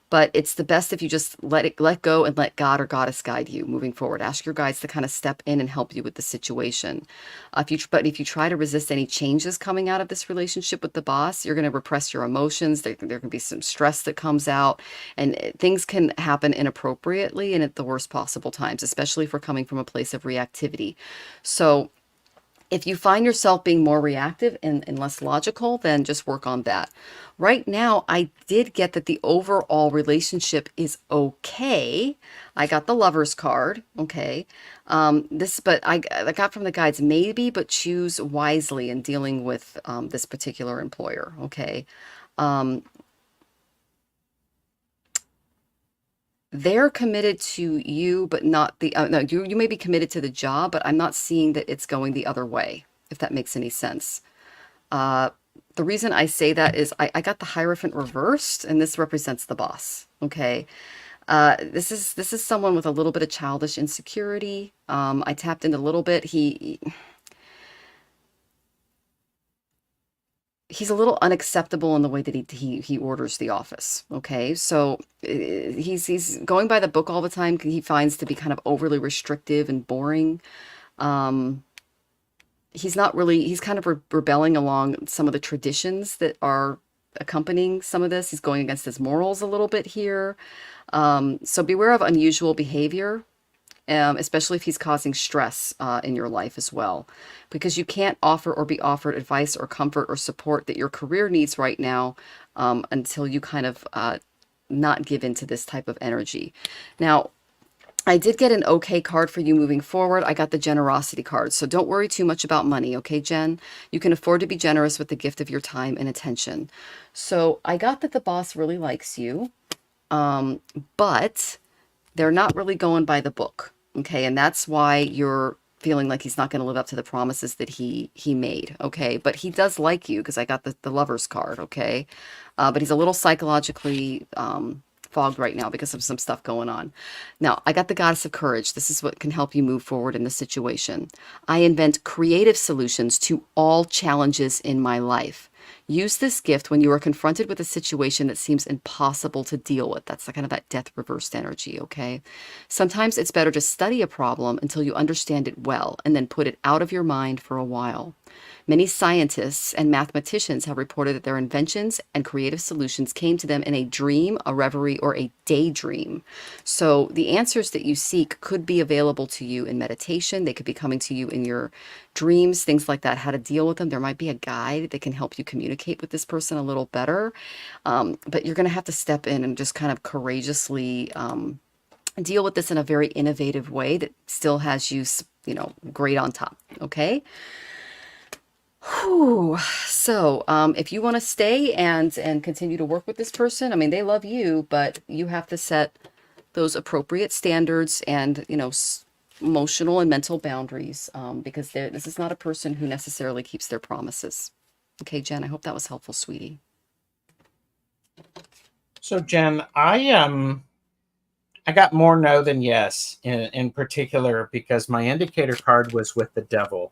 but it's the best if you just let go and let God or goddess guide you moving forward. Ask your guides to kind of step in and help you with the situation. If you try to resist any changes coming out of this relationship with the boss, you're going to repress your emotions. There can be some stress that comes out, and things can happen inappropriately and at the worst possible times, especially if we're coming from a place of reactivity. So if you find yourself being more reactive and less logical, then just work on that. Right now, I did get that the overall relationship is okay. I got the lover's card. Okay. But I got from the guides, maybe, but choose wisely in dealing with this particular employer. Okay. Um, they're committed to you, but not no, you may be committed to the job, but I'm not seeing that it's going the other way, if that makes any sense. Uh, the reason I say that is I got the Hierophant reversed, and this represents the boss. Okay. This is someone with a little bit of childish insecurity. I tapped in a little bit. He's a little unacceptable in the way that he orders the office. Okay, so he's going by the book all the time. He finds to be kind of overly restrictive and boring. Um, he's not really. He's kind of rebelling along some of the traditions that are accompanying some of this. He's going against his morals a little bit here. So beware of unusual behavior, especially if he's causing stress in your life as well, because you can't offer or be offered advice or comfort or support that your career needs right now until you kind of not give into this type of energy. Now, I did get an okay card for you moving forward. I got the generosity card. So don't worry too much about money, okay, Jen? You can afford to be generous with the gift of your time and attention. So I got that the boss really likes you, but they're not really going by the book. Okay. And that's why you're feeling like he's not going to live up to the promises that he made, okay? But he does like you because I got the Lover's card, okay? But he's a little psychologically fogged right now because of some stuff going on. Now, I got the Goddess of Courage. This is what can help you move forward in the situation. I invent creative solutions to all challenges in my life. Use this gift when you are confronted with a situation that seems impossible to deal with. That's kind of that death reversed energy, okay? Sometimes it's better to study a problem until you understand it well and then put it out of your mind for a while. Many scientists and mathematicians have reported that their inventions and creative solutions came to them in a dream, a reverie, or a daydream. So the answers that you seek could be available to you in meditation. They could be coming to you in your dreams, things like that, how to deal with them. There might be a guide that can help you communicate with this person a little better. But you're going to have to step in and just kind of courageously deal with this in a very innovative way that still has you, great on top. Okay. Whew. So, if you want to stay and continue to work with this person, I mean, they love you, but you have to set those appropriate standards and, emotional and mental boundaries, because this is not a person who necessarily keeps their promises. Okay, Jen, I hope that was helpful, sweetie. So Jen, I got more no than yes in particular because my indicator card was with the devil.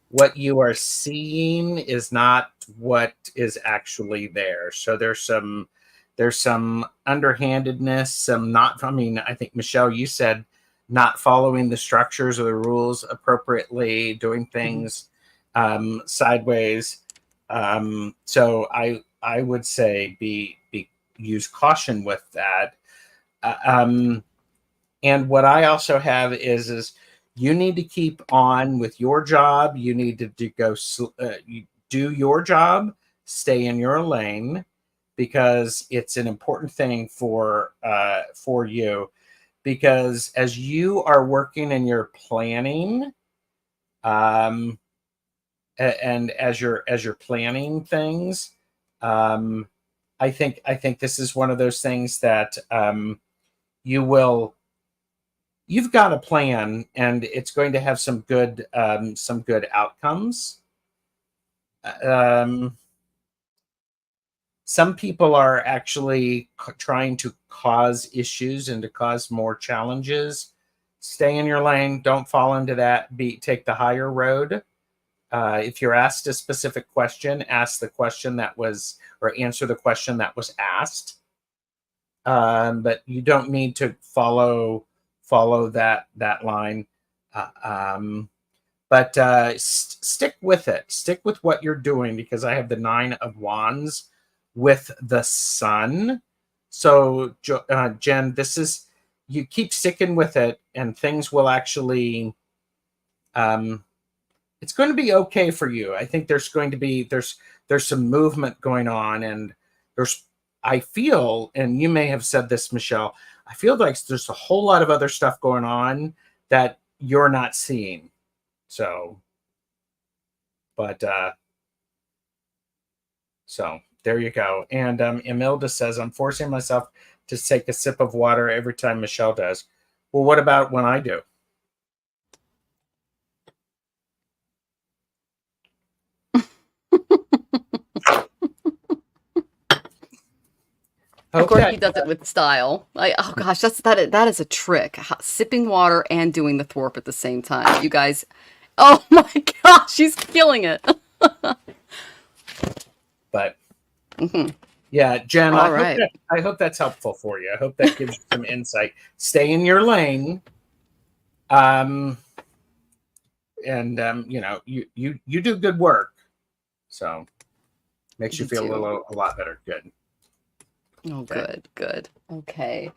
What you are seeing is not what is actually there. So there's some underhandedness, some not. I mean, I think Michelle, you said not following the structures or the rules appropriately, doing things sideways. So I would say be use caution with that. And what I also have is you need to keep on with your job. You need to go you do your job, stay in your lane, because it's an important thing for you. Because as you are working and you're planning, and as you're planning things, I think this is one of those things that you've got a plan, and it's going to have some good outcomes. Some people are actually trying to cause issues and to cause more challenges. Stay in your lane. Don't fall into that. Take the higher road. If you're asked a specific question, ask the question that was, or answer the question that was asked. But you don't need to follow that line. But stick with it. Stick with what you're doing, because I have the 9 of Wands with the Sun. So Jen, this is, you keep sticking with it, and things will actually it's going to be okay for you. I think there's going to be there's some movement going on, and I feel, and you may have said this, Michelle, I feel like there's a whole lot of other stuff going on that you're not seeing. So, but so there you go. And Imelda says, I'm forcing myself to take a sip of water every time Michelle does. Well, what about when I do? Of course, Okay. he does it with style. Oh gosh, that is a trick. Sipping water and doing the thwarp at the same time. You guys, oh my gosh, she's killing it. But yeah, Jen, All right. I hope that's helpful for you. I hope that gives you some insight. Stay in your lane. And you do good work. So makes you feel a lot better. Good. Oh, good. Okay.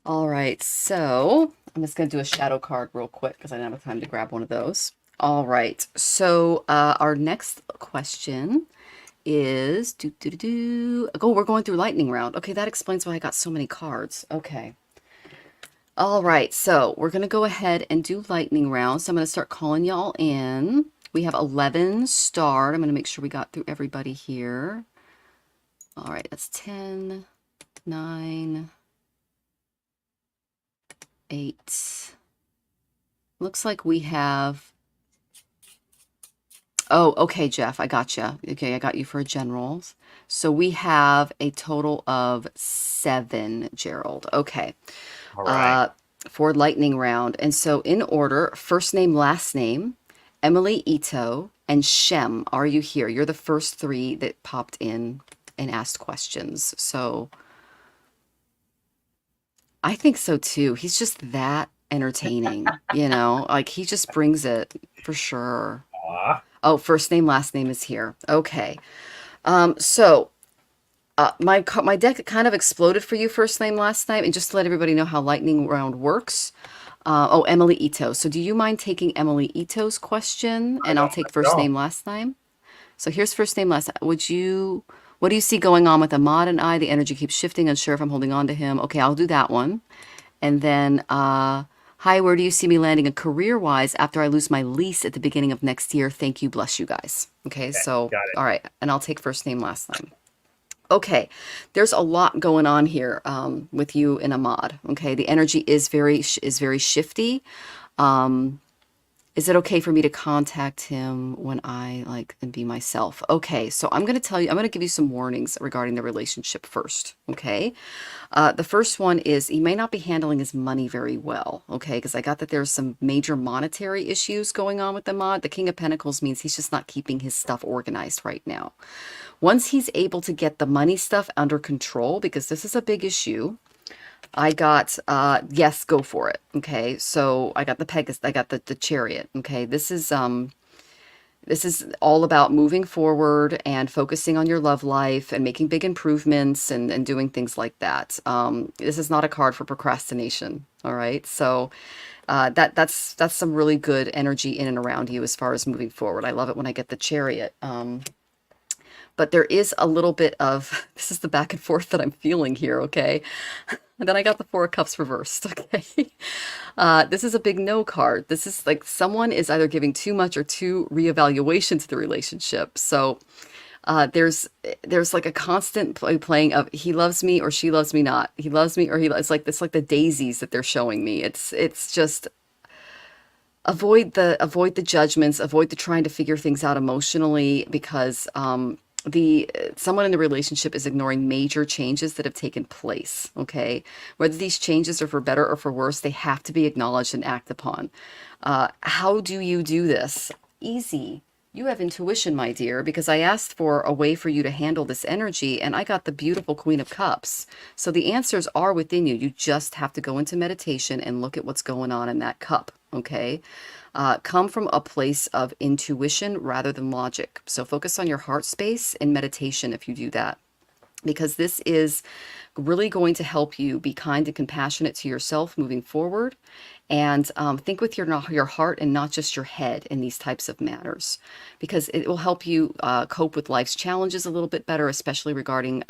All right. So I'm just going to do a shadow card real quick because I don't have time to grab one of those. All right. So our next question is we're going through lightning round. Okay, that explains why I got so many cards. Okay. All right, so we're going to go ahead and do lightning round. So I'm going to start calling y'all in. We have 11 starred. I'm going to make sure we got through everybody here. All right, that's 10, 9, 8, Looks like we have. Oh, okay, Jeff, I got you. Okay, I got you for generals. So we have a total of 7, Gerald. Okay. All right. Uh, for lightning round. And so in order, first name, last name, Emily Ito, and Shem. Are you here? You're the first 3 that popped in and asked questions. So I think so too. He's just that entertaining, like he just brings it for sure. Aw. Oh, first name, last name is here. Okay. So my deck kind of exploded for you first name, last name, and just to let everybody know how lightning round works. Oh, Emily Ito. So do you mind taking Emily Ito's question, I and I'll don't take at first all. name, last name? So here's first name, last. What do you see going on with Ahmad and I? The energy keeps shifting, unsure if I'm holding on to him. Okay, I'll do that one. And then, hi, where do you see me landing career-wise after I lose my lease at the beginning of next year? Thank you, bless you guys. Okay, Okay, so, got it. all right, and I'll take first name, last name. Okay, there's a lot going on here with you and Ahmad. Okay, the energy is very shifty. Um, is it okay for me to contact him when I like and be myself? Okay, so I'm going to tell you, I'm going to give you some warnings regarding the relationship first. Okay, the first one is he may not be handling his money very well. Okay, because I got that there's some major monetary issues going on with the mod. The King of Pentacles means he's just not keeping his stuff organized right now. Once he's able to get the money stuff under control, because this is a big issue, I got, yes, go for it. Okay. So I got the Pegasus, I got the Chariot. Okay. This is all about moving forward and focusing on your love life and making big improvements and doing things like that. This is not a card for procrastination. All right. So, that's some really good energy in and around you as far as moving forward. I love it when I get the Chariot. But there is a little bit of, this is the back and forth that I'm feeling here, okay? And then I got the 4 of Cups reversed, okay? This is a big no card. This is like someone is either giving too much or too reevaluation to the relationship. So there's like a constant playing of he loves me or she loves me not. He loves me or it's like the daisies that they're showing me. It's just avoid the judgments, avoid the trying to figure things out emotionally because the someone in the relationship is ignoring major changes that have taken place. Okay, whether these changes are for better or for worse, they have to be acknowledged and acted upon. How do you do this? Easy. You have intuition, my dear, because I asked for a way for you to handle this energy and I got the beautiful Queen of Cups. So the answers are within you. You just have to go into meditation and look at what's going on in that cup. Okay. Come from a place of intuition rather than logic. So focus on your heart space in meditation if you do that, because this is really going to help you be kind and compassionate to yourself moving forward. And think with your heart and not just your head in these types of matters, because it will help you cope with life's challenges a little bit better, especially regarding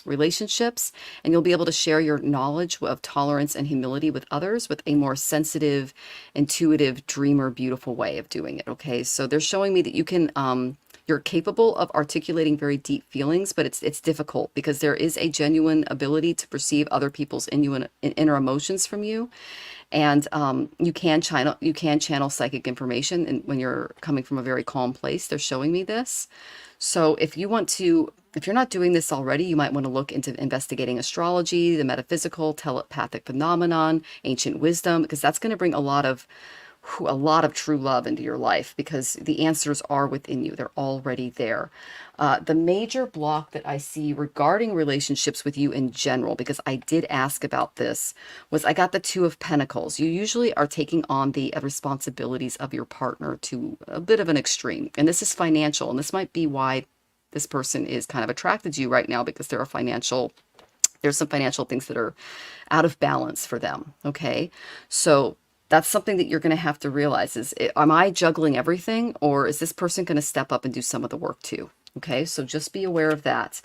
relationships. And you'll be able to share your knowledge of tolerance and humility with others with a more sensitive, intuitive, dreamer, beautiful way of doing it. Okay, so they're showing me that you can you're capable of articulating very deep feelings, but it's difficult because there is a genuine ability to perceive other people's inner emotions from you, and you can channel psychic information, and when you're coming from a very calm place, they're showing me this. So if you're not doing this already, you might want to look into investigating astrology, the metaphysical, telepathic phenomenon, ancient wisdom, because that's going to bring a lot of true love into your life because the answers are within you. They're already there. The major block that I see regarding relationships with you in general, because I did ask about this, was I got the 2 of Pentacles. You usually are taking on the responsibilities of your partner to a bit of an extreme. And this is financial. And this might be why this person is kind of attracted to you right now, because there's some financial things that are out of balance for them. Okay. So that's something that you're going to have to realize is, am I juggling everything, or is this person going to step up and do some of the work too? Okay, so just be aware of that.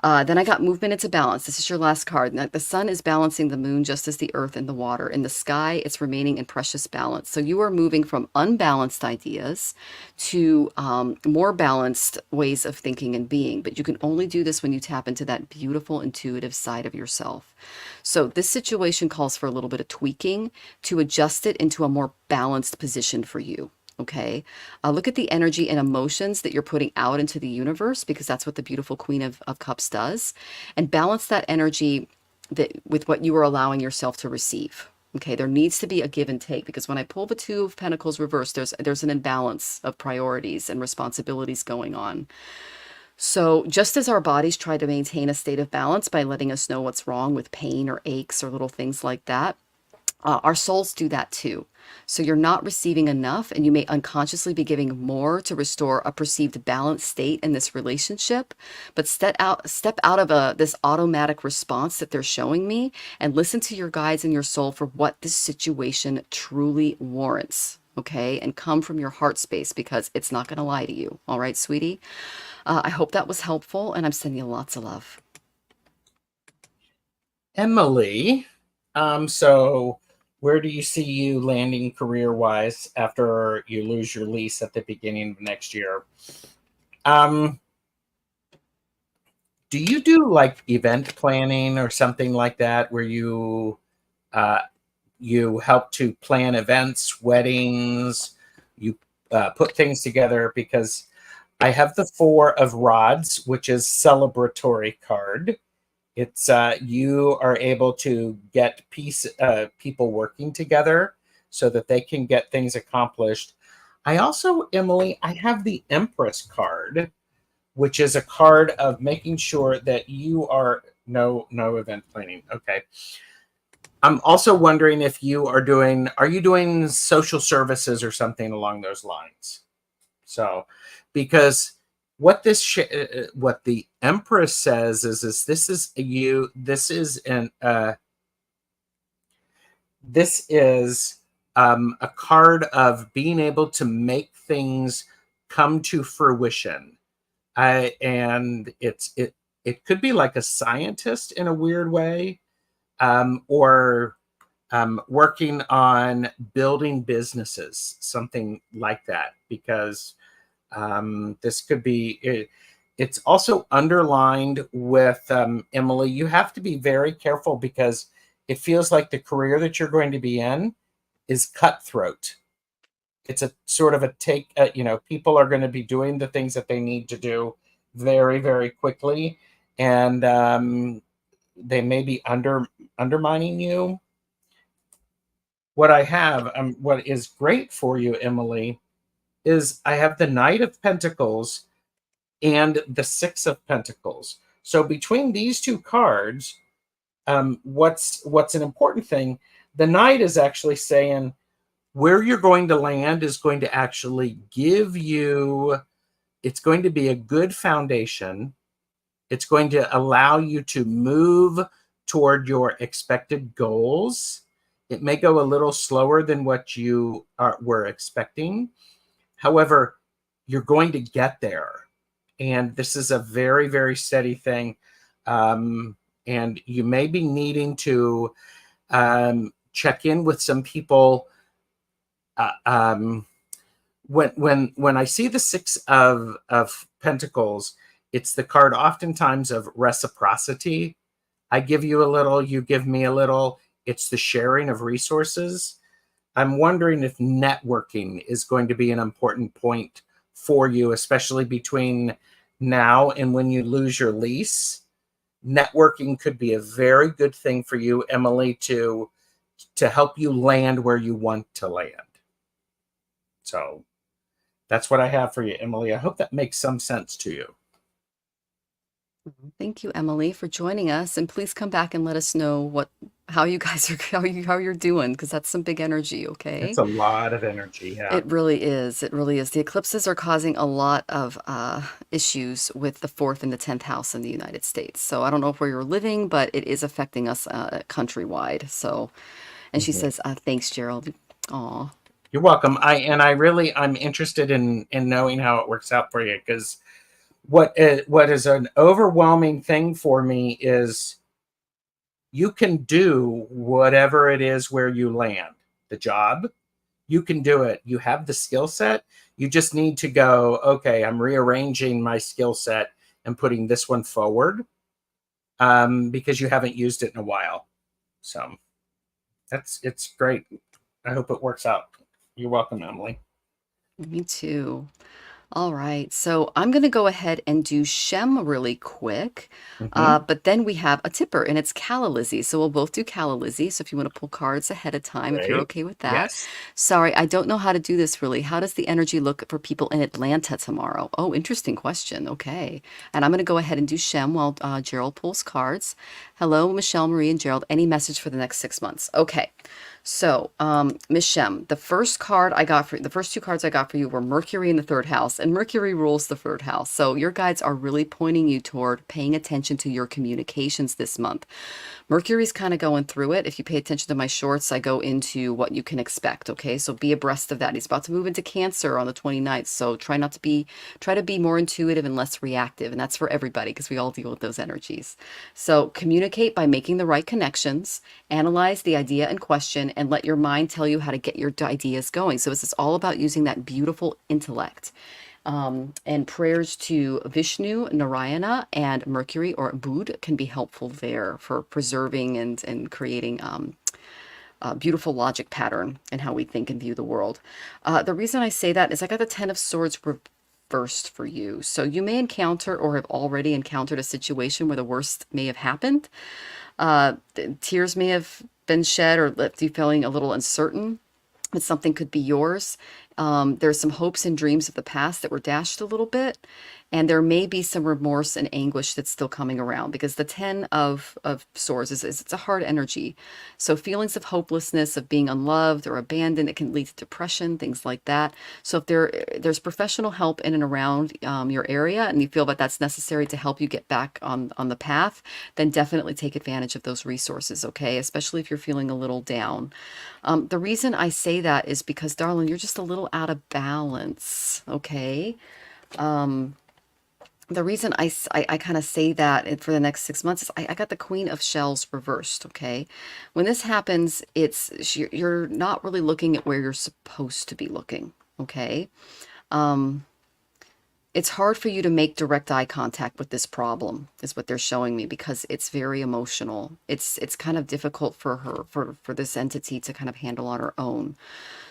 Then I got movement into balance. This is your last card. Now, the sun is balancing the moon just as the earth and the water. In the sky, it's remaining in precious balance. So you are moving from unbalanced ideas to more balanced ways of thinking and being. But you can only do this when you tap into that beautiful, intuitive side of yourself. So this situation calls for a little bit of tweaking to adjust it into a more balanced position for you. Okay. Look at the energy and emotions that you're putting out into the universe, because that's what the beautiful Queen of Cups does, and balance that energy with what you are allowing yourself to receive. Okay. There needs to be a give and take, because when I pull the Two of Pentacles reversed, there's an imbalance of priorities and responsibilities going on. So just as our bodies try to maintain a state of balance by letting us know what's wrong with pain or aches or little things like that, our souls do that too. So you're not receiving enough, and you may unconsciously be giving more to restore a perceived balanced state in this relationship. But step out of this automatic response that they're showing me, and listen to your guides and your soul for what this situation truly warrants. Okay, and come from your heart space, because it's not going to lie to you. All right, sweetie. I hope that was helpful, and I'm sending you lots of love. Emily, so where do you see you landing career-wise after you lose your lease at the beginning of next year? Do you do like event planning or something like that, where you help to plan events, weddings, you put things together? Because I have the Four of Rods, which is celebratory card. It's you are able to get people working together so that they can get things accomplished. I also, Emily, I have the Empress card, which is a card of making sure that you are no event planning. Okay. I'm also wondering if you are you doing social services or something along those lines? So, because what what the Empress says is this is a card of being able to make things come to fruition. And it could be like a scientist in a weird way, or working on building businesses, something like that, because this could be it's also underlined with Emily. You have to be very careful, because it feels like the career that you're going to be in is cutthroat. It's a sort of people are going to be doing the things that they need to do very, very quickly, and they may be undermining you. What is great for you, Emily, is I have the Knight of Pentacles and the Six of Pentacles. So between these two cards, what's an important thing, the Knight is actually saying where you're going to land is going to actually give you, it's going to be a good foundation. It's going to allow you to move toward your expected goals. It may go a little slower than what you were expecting. However, you're going to get there. And this is a very, very steady thing. And you may be needing to check in with some people. When I see the Six of Pentacles, it's the card oftentimes of reciprocity. I give you a little, you give me a little. It's the sharing of resources. I'm wondering if networking is going to be an important point for you, especially between now and when you lose your lease. Networking could be a very good thing for you, Emily, to help you land where you want to land. So that's what I have for you, Emily. I hope that makes some sense to you. Thank you, Emily, for joining us, and please come back and let us know how you guys are, how you're doing, because that's some big energy. Okay. It's a lot of energy. Yeah. It really is. It really is. The eclipses are causing a lot of issues with the 4th and the 10th house in the United States. So I don't know where you're living, but it is affecting us countrywide. So, and she says, thanks, Gerald. Aw. You're welcome. I'm interested in knowing how it works out for you, because what is an overwhelming thing for me is you can do whatever it is where you land. The job, you can do it. You have the skill set. You just need to go, okay, I'm rearranging my skill set and putting this one forward, because you haven't used it in a while. So it's great. I hope it works out. You're welcome, Emily. Me too. All right, so I'm going to go ahead and do Shem really quick, Hmm. but then we have a tipper, and it's Calla Lizzie. So we'll both do Calla Lizzie. So if you want to pull cards ahead of time, if you're Great. okay with that. Yes. Sorry, I don't know how to do this really. How does the energy look for people in Atlanta tomorrow? Oh, interesting question. Okay, and I'm going to go ahead and do Shem while Gerald pulls cards. Hello, Michelle, Marie, and Gerald. Any message for the next 6 months? Okay. So, Miss Shem, the first card I got for the first two cards I got for you were Mercury in the third house, and Mercury rules the third house. So your guides are really pointing you toward paying attention to your communications this month. Mercury's kind of going through it. If you pay attention to my shorts, I go into what you can expect. Okay, so be abreast of that. He's about to move into Cancer on the 29th, so try to be more intuitive and less reactive, and that's for everybody because we all deal with those energies. So communicate by making the right connections, analyze the idea in question, and let your mind tell you how to get your ideas going. So this is all about using that beautiful intellect. And prayers to Vishnu, Narayana, and Mercury or Bud can be helpful there for preserving and creating a beautiful logic pattern in how we think and view the world. The reason I say that is I got the Ten of Swords reversed for you. So you may encounter or have already encountered a situation where the worst may have happened. Tears may have been shed or left you feeling a little uncertain that something could be yours. There's some hopes and dreams of the past that were dashed a little bit, and there may be some remorse and anguish that's still coming around because the Ten of Swords is it's a hard energy. So feelings of hopelessness, of being unloved or abandoned, it can lead to depression, things like that. So if there's professional help in and around your area, and you feel that that's necessary to help you get back on the path, then definitely take advantage of those resources. Okay, especially if you're feeling a little down. The reason I say that is because, darling, you're just a little out of balance, okay? The reason I kind of say that for the next 6 months is I got the Queen of Shells reversed, okay? When this happens, you're not really looking at where you're supposed to be looking, okay? It's hard for you to make direct eye contact with this problem, is what they're showing me, because it's very emotional. It's kind of difficult for her, for this entity to kind of handle on her own.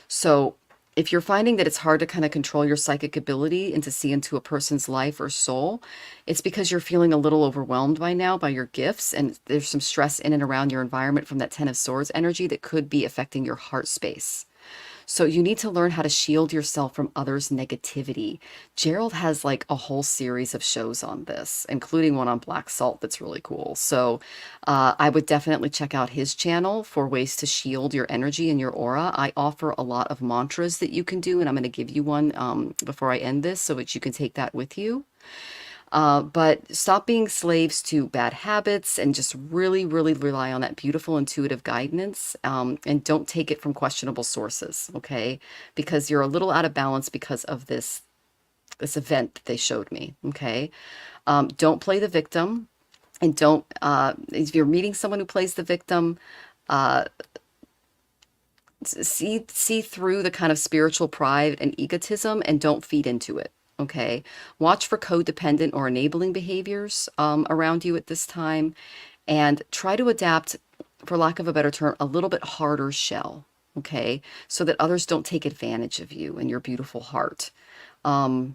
So if you're finding that it's hard to kind of control your psychic ability and to see into a person's life or soul, it's because you're feeling a little overwhelmed by now by your gifts, and there's some stress in and around your environment from that Ten of Swords energy that could be affecting your heart space. So you need to learn how to shield yourself from others' negativity. Gerald has like a whole series of shows on this, including one on black salt that's really cool. So I would definitely check out his channel for ways to shield your energy and your aura. I offer a lot of mantras that you can do, and I'm going to give you one before I end this so that you can take that with you. But stop being slaves to bad habits and just really, really rely on that beautiful intuitive guidance, and don't take it from questionable sources, okay? Because you're a little out of balance because of this event that they showed me, okay? Don't play the victim, and don't, if you're meeting someone who plays the victim, uh, see through the kind of spiritual pride and egotism and don't feed into it. Okay. Watch for codependent or enabling behaviors around you at this time, and try to adapt, for lack of a better term, a little bit harder shell. Okay. So that others don't take advantage of you and your beautiful heart. They're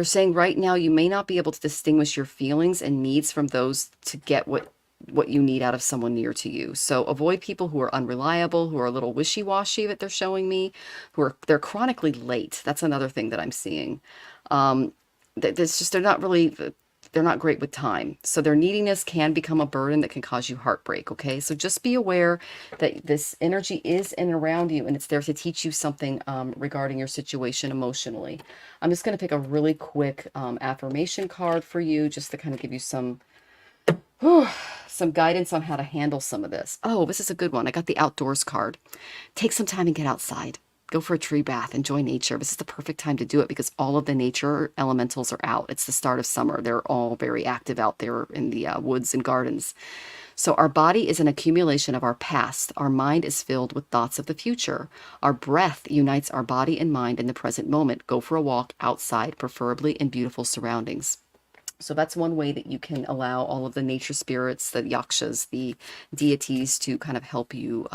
saying right now you may not be able to distinguish your feelings and needs from those to get what you need out of someone near to you. So avoid people who are unreliable, who are a little wishy-washy that they're showing me, they're chronically late. That's another thing that I'm seeing. It's just they're not great with time. So their neediness can become a burden that can cause you heartbreak, okay? So just be aware that this energy is in and around you, and it's there to teach you something regarding your situation emotionally. I'm just going to pick a really quick affirmation card for you just to kind of give you some guidance on how to handle some of this. Oh, this is a good one. I got the outdoors card. Take some time and get outside. Go for a tree bath, enjoy nature. This is the perfect time to do it because all of the nature elementals are out. It's the start of summer. They're all very active out there in the woods and gardens. So our body is an accumulation of our past. Our mind is filled with thoughts of the future. Our breath unites our body and mind in the present moment. Go for a walk outside, preferably in beautiful surroundings. So that's one way that you can allow all of the nature spirits, the yakshas, the deities to kind of help you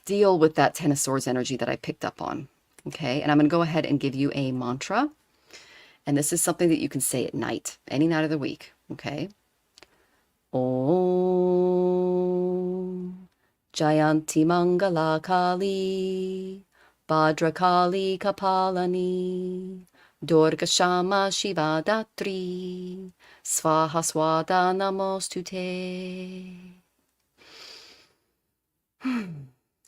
deal with that Ten of Swords energy that I picked up on. Okay, and I'm going to go ahead and give you a mantra. And this is something that you can say at night, any night of the week. Okay. Om Jayanti Mangala Kali Bhadrakali Kapalani Durga Shama Shiva Datri Swaha Swada Namostute.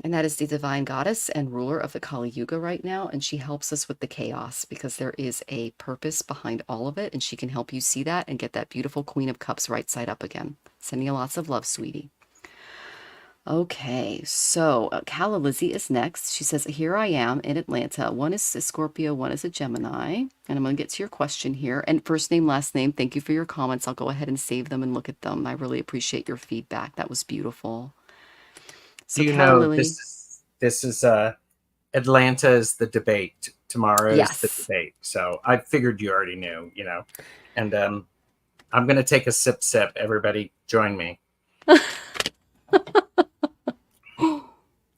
And that is the divine goddess and ruler of the Kali Yuga right now. And she helps us with the chaos because there is a purpose behind all of it. And she can help you see that and get that beautiful Queen of Cups right side up again. Sending you lots of love, sweetie. Okay, so Calla Lizzie is next. She says, here I am in Atlanta. One is a Scorpio, one is a Gemini. And I'm going to get to your question here. And first name, last name, thank you for your comments. I'll go ahead and save them and look at them. I really appreciate your feedback. That was beautiful. So You Calla know, Lily. this is Atlanta is the debate. Tomorrow is the Yes. debate. So I figured you already knew, And I'm going to take a sip. Everybody join me.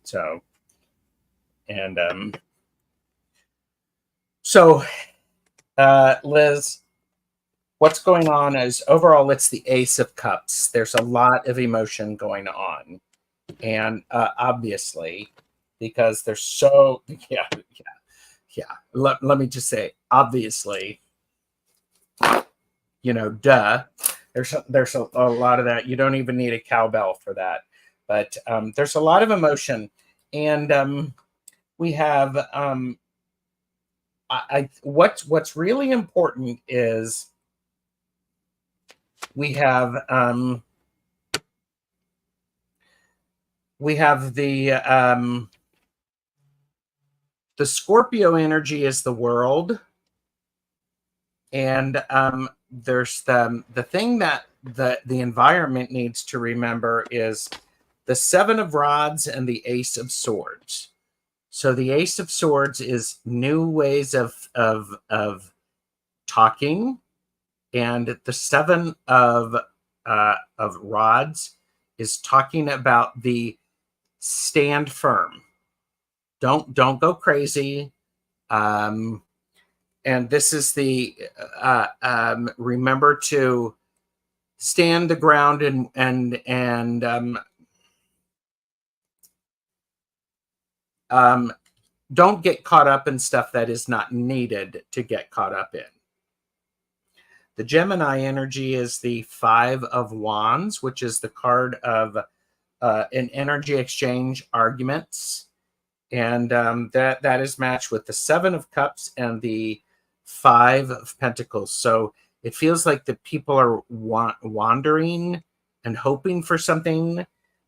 So, and so, Liz, what's going on is overall it's the Ace of Cups. There's a lot of emotion going on. And obviously, because there's so, yeah. Let me just say, obviously, duh. There's a lot of that. You don't even need a cowbell for that. But there's a lot of emotion. And we have, what's really important is we have the Scorpio energy is the world, and there's the thing that the environment needs to remember is the Seven of Rods and the Ace of Swords. So the Ace of Swords is new ways of talking, and the Seven of Rods is talking about the stand firm. Don't go crazy. And this is the remember to stand the ground and don't get caught up in stuff that is not needed to get caught up in. The Gemini energy is the Five of Wands, which is the card of an energy exchange, arguments. And that is matched with the Seven of Cups and the Five of Pentacles. So it feels like the people are wandering and hoping for something,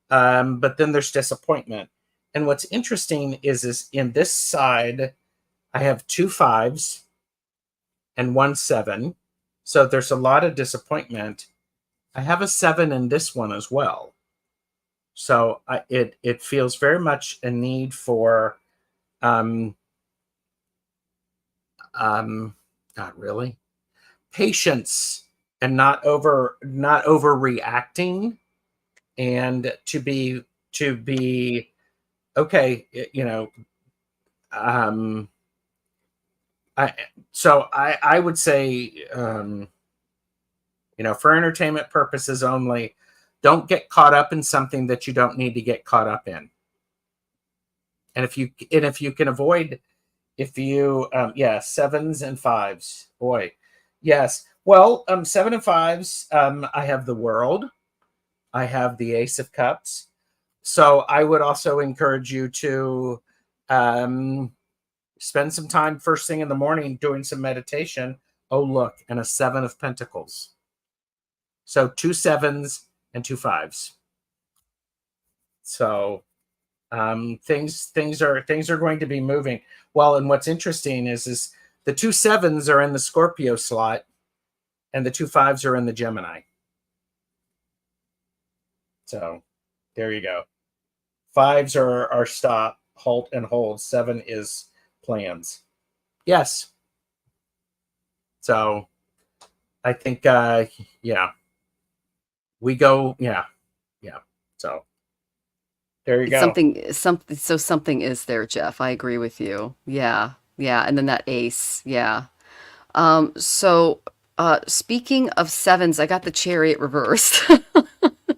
but then there's disappointment. And what's interesting is in this side, I have 2 5s and 1 7. So there's a lot of disappointment. I have a 7 in this one as well. So it feels very much a need for, not really, patience and not overreacting, and to be okay. I would say, for entertainment purposes only, don't get caught up in something that you don't need to get caught up in. And if you can avoid, sevens and fives, boy, yes. Well, 7 and 5s, I have the World, I have the Ace of Cups. So I would also encourage you to spend some time first thing in the morning doing some meditation. Oh, look, and a 7 of Pentacles. So 2 7s and 2 5s. So Things are going to be moving. Well, and what's interesting is the two sevens are in the Scorpio slot, and the two fives are in the Gemini. So there you go. Fives are stop, halt, and hold. Seven is plans. Yes. So I think, yeah, we go. Yeah, yeah. So there you It's go. something is there, Jeff. I agree with you. Yeah. Yeah. And then that ace. Yeah. So speaking of sevens, I got the chariot reversed.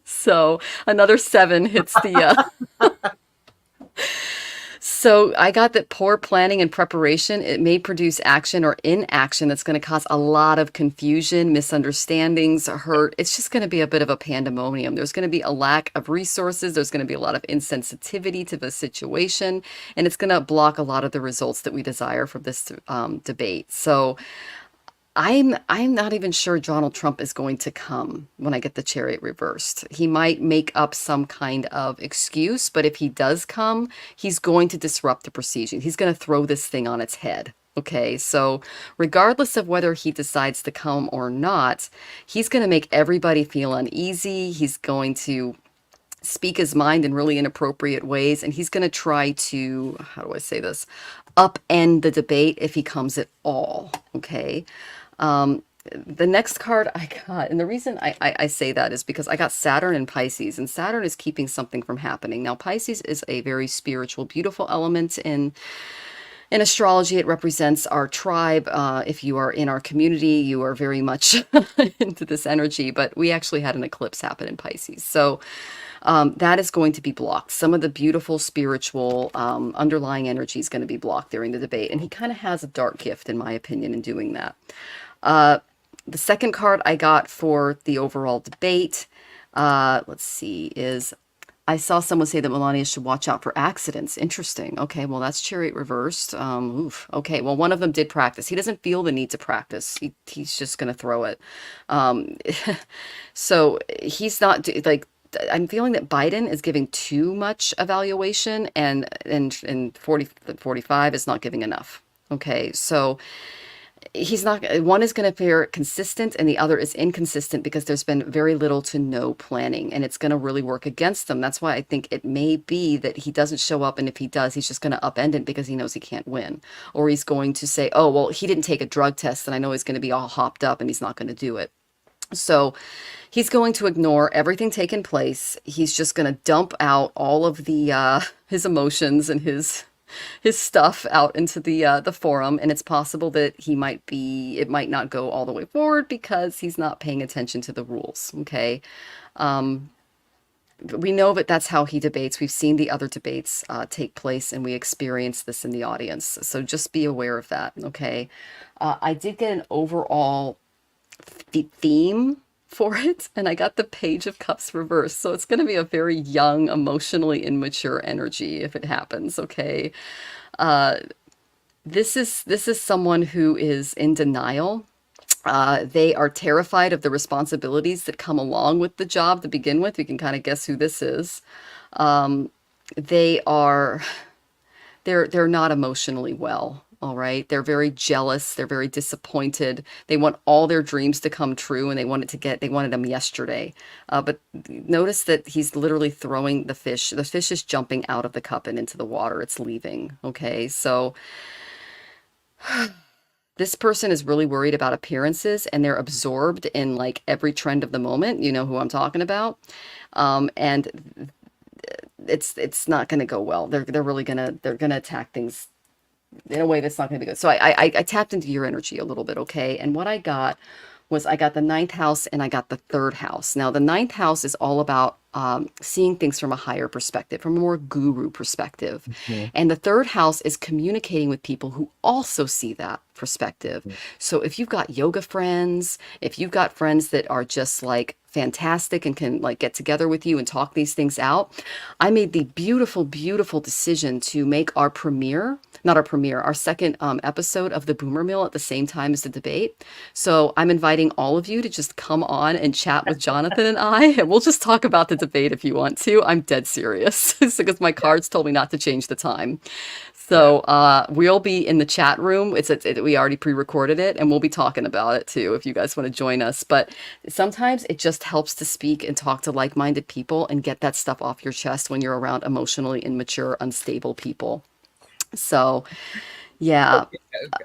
So another seven hits the so I got that poor planning and preparation, it may produce action or inaction that's going to cause a lot of confusion, misunderstandings, hurt. It's just going to be a bit of a pandemonium. There's going to be a lack of resources. There's going to be a lot of insensitivity to the situation, and it's going to block a lot of the results that we desire from this debate. So I'm not even sure Donald Trump is going to come when I get the chariot reversed. He might make up some kind of excuse, but if he does come, he's going to disrupt the proceedings. He's going to throw this thing on its head. Okay, so regardless of whether he decides to come or not, he's going to make everybody feel uneasy. He's going to speak his mind in really inappropriate ways, and he's going to try to, how do I say this, upend the debate if he comes at all. Okay. The next card I got, and the reason I say that is because I got Saturn and Pisces, and Saturn is keeping something from happening. Now, Pisces is a very spiritual, beautiful element in astrology. It represents our tribe. If you are in our community, you are very much into this energy, but we actually had an eclipse happen in Pisces. So that is going to be blocked. Some of the beautiful spiritual underlying energy is going to be blocked during the debate, and he kind of has a dark gift, in my opinion, in doing that. The second card I got for the overall debate, let's see, is I saw someone say that Melania should watch out for accidents. Interesting. Okay, well, that's chariot reversed. Oof. Okay, well, one of them did practice. He doesn't feel the need to practice. He's just going to throw it. So he's not like, I'm feeling that Biden is giving too much evaluation, and 45 is not giving enough. Okay, so he's not, one is going to appear consistent and the other is inconsistent because there's been very little to no planning, and it's going to really work against them. That's why I think it may be that he doesn't show up, and if he does, he's just going to upend it because he knows he can't win. Or he's going to say, oh, well, he didn't take a drug test, and I know he's going to be all hopped up and he's not going to do it. So he's going to ignore everything taking place. He's just going to dump out all of the his emotions and his stuff out into the forum, and it's possible that it might not go all the way forward because he's not paying attention to the rules. Okay, we know that that's how he debates. We've seen the other debates take place, and we experience this in the audience. So just be aware of that. Okay, I did get an overall theme for it, and I got the Page of Cups reversed. So it's going to be a very young, emotionally immature energy if it happens. Okay, this is someone who is in denial. They are terrified of the responsibilities that come along with the job to begin with. You can kind of guess who this is. They are they're not emotionally well. All right. They're very jealous. They're very disappointed. They want all their dreams to come true, and they wanted them yesterday. But notice that he's literally throwing the fish. The fish is jumping out of the cup and into the water. It's leaving. Okay. So this person is really worried about appearances, and they're absorbed in like every trend of the moment. You know who I'm talking about. And it's not going to go well. They're going to attack things in a way that's not going to be good. So I tapped into your energy a little bit, okay? And what I got was I got the ninth house and I got the third house. Now, the ninth house is all about seeing things from a higher perspective, from a more guru perspective. Mm-hmm. And the third house is communicating with people who also see that perspective. Mm-hmm. So if you've got yoga friends, if you've got friends that are just like fantastic and can like get together with you and talk these things out, I made the beautiful, beautiful decision to make our second episode of the Boomer Mill at the same time as the debate. So I'm inviting all of you to just come on and chat with Jonathan and I, and we'll just talk about the debate if you want to. I'm dead serious because my Yeah, cards told me not to change the time. yeah. So we'll be in the chat room. We already pre-recorded it, and we'll be talking about it too if you guys want to join us. But sometimes it just helps to speak and talk to like-minded people and get that stuff off your chest when you're around emotionally immature, unstable people. So yeah, Okay,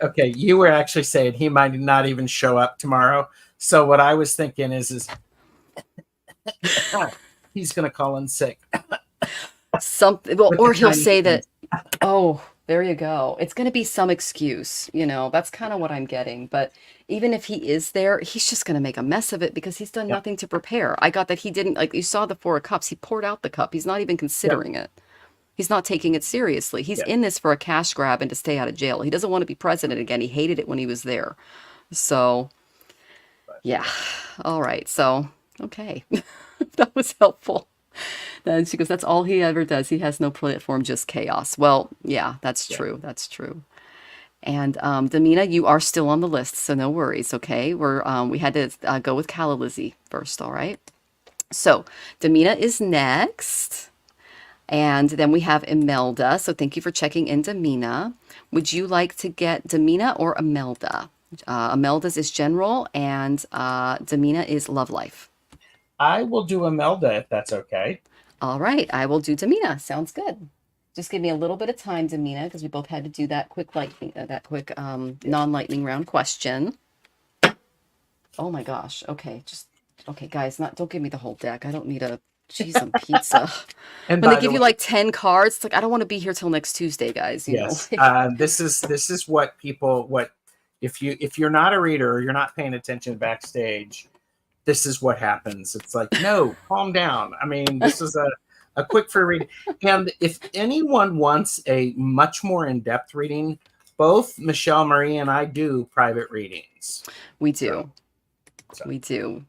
okay, you were actually saying he might not even show up tomorrow. So what I was thinking is he's going to call in sick something. Well, with the or he'll tiny say that. hands. Oh, there you go. It's going to be some excuse, that's kind of what I'm getting. But even if he is there, he's just going to make a mess of it because he's done Yep, nothing to prepare. I got that he didn't, like you saw the Four of Cups, he poured out the cup. He's not even yep, considering it. He's not taking it seriously. He's yep. in this for a cash grab and to stay out of jail. He doesn't want to be president again. He hated it when he was there. So, But yeah. yeah, All right. So, okay. That was helpful. Then she goes, that's all he ever does. He has no platform, just chaos. Well, yeah, that's yeah. true. That's true. And Damina, you are still on the list, so no worries. Okay, we had to go with Calla Lizzie first. All right. So Damina is next, and then we have Imelda. So thank you for checking in, Damina. Would you like to get Damina or Imelda? Imelda's is general, and Damina is love life. I will do Imelda if that's okay. All right, I will do Damina. Sounds good. Just give me a little bit of time, Damina, because we both had to do that quick lightning, Yeah. non-lightning round question. Oh my gosh. Okay, okay, guys. Not don't give me the whole deck. I don't need a cheese and pizza. And When they by the give you way, like 10 cards, it's like I don't want to be here till next Tuesday, guys. yes, Like, this is what people what if you're not a reader or you're not paying attention backstage, this is what happens. It's like, no, calm down. I mean, this is a quick free reading. And if anyone wants a much more in-depth reading, both Michelle Marie and I do private readings. we So, do. so We do.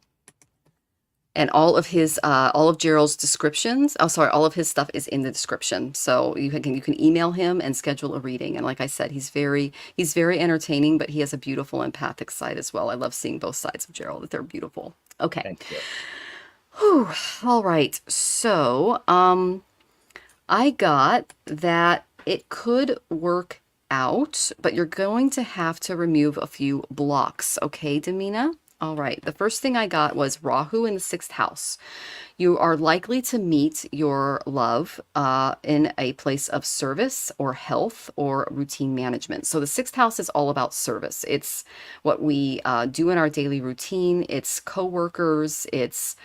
And all of Gerald's descriptions, oh, sorry, all of his stuff is in the description. So you can email him and schedule a reading. And like I said, he's very entertaining, but he has a beautiful empathic side as well. I love seeing both sides of Gerald. They're beautiful. Okay. thank you. Whew. All right. So, I got that it could work out, but you're going to have to remove a few blocks. Okay, Damina? All right. The first thing I got was Rahu in the sixth house. You are likely to meet your love in a place of service or health or routine management. So the sixth house is all about service. It's what we do in our daily routine. It's coworkers. It's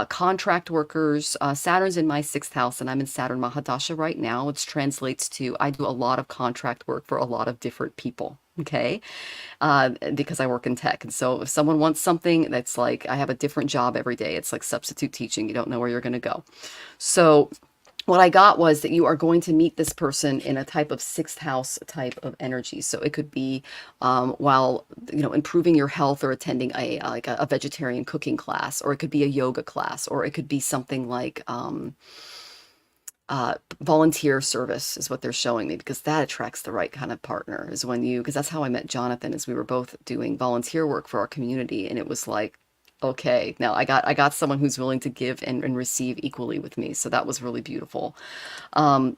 contract workers. Saturn's in my sixth house, and I'm in Saturn Mahadasha right now, which translates to I do a lot of contract work for a lot of different people. Okay, because I work in tech. And so if someone wants something that's like, I have a different job every day, it's like substitute teaching. You don't know where you're going to go. So what I got was that you are going to meet this person in a type of sixth house type of energy. So it could be while improving your health or attending a vegetarian cooking class, or it could be a yoga class, or it could be something like volunteer service is what they're showing me, because that attracts the right kind of partner. Is when because that's how I met Jonathan, is we were both doing volunteer work for our community, and it was like, okay, now I got someone who's willing to give and receive equally with me. So that was really beautiful. Um,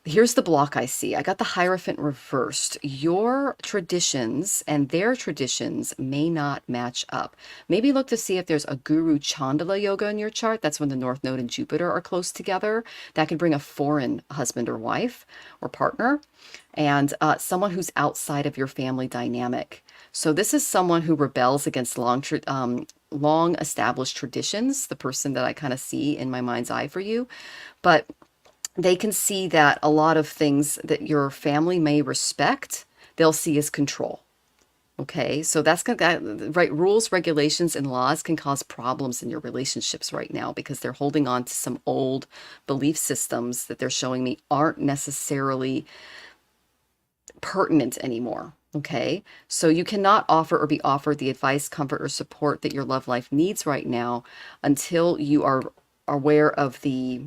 Here's the block I see. I got the Hierophant reversed. Your traditions and their traditions may not match up. Maybe look to see if there's a Guru Chandala yoga in your chart. That's when the North Node and Jupiter are close together. That could bring a foreign husband or wife or partner, and someone who's outside of your family dynamic. So this is someone who rebels against long established traditions, the person that I kind of see in my mind's eye for you. But they can see that a lot of things that your family may respect, they'll see as control. Okay, so right. Rules, regulations, and laws can cause problems in your relationships right now because they're holding on to some old belief systems that they're showing me aren't necessarily pertinent anymore. Okay, so you cannot offer or be offered the advice, comfort, or support that your love life needs right now until you are aware of the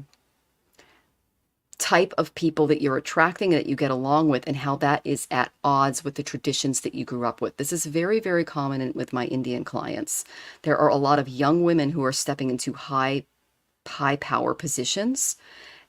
type of people that you're attracting and that you get along with, and how that is at odds with the traditions that you grew up with. This is very, very common with my Indian clients. There are a lot of young women who are stepping into high high power positions,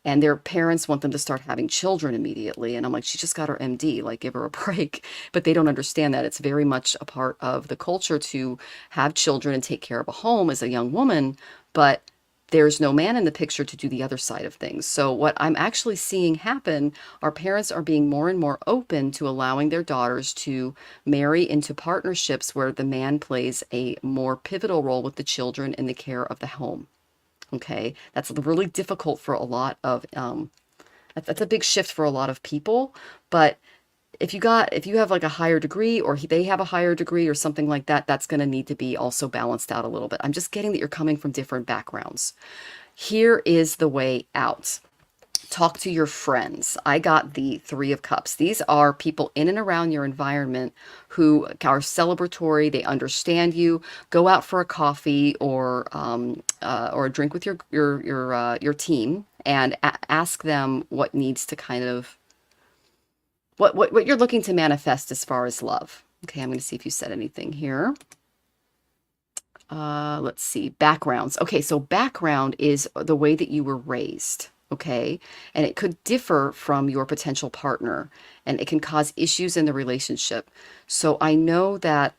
and their parents want them to start having children immediately. And I'm like, she just got her MD, like give her a break. But they don't understand that it's very much a part of the culture to have children and take care of a home as a young woman. But there's no man in the picture to do the other side of things. So what I'm actually seeing happen, our parents are being more and more open to allowing their daughters to marry into partnerships where the man plays a more pivotal role with the children in the care of the home. Okay, that's really difficult for a lot of that's a big shift for a lot of people. But if you have like a higher degree, or they have a higher degree or something like that, that's going to need to be also balanced out a little bit. I'm just getting that you're coming from different backgrounds. Here is the way out. Talk to your friends. I got the Three of Cups. These are people in and around your environment who are celebratory. They understand you. Go out for a coffee or a drink with your team, and ask them what needs to kind of what you're looking to manifest as far as love. Okay, I'm going to see if you said anything here. Let's see. Backgrounds. Okay, so background is the way that you were raised. Okay, and it could differ from your potential partner, and it can cause issues in the relationship. So I know that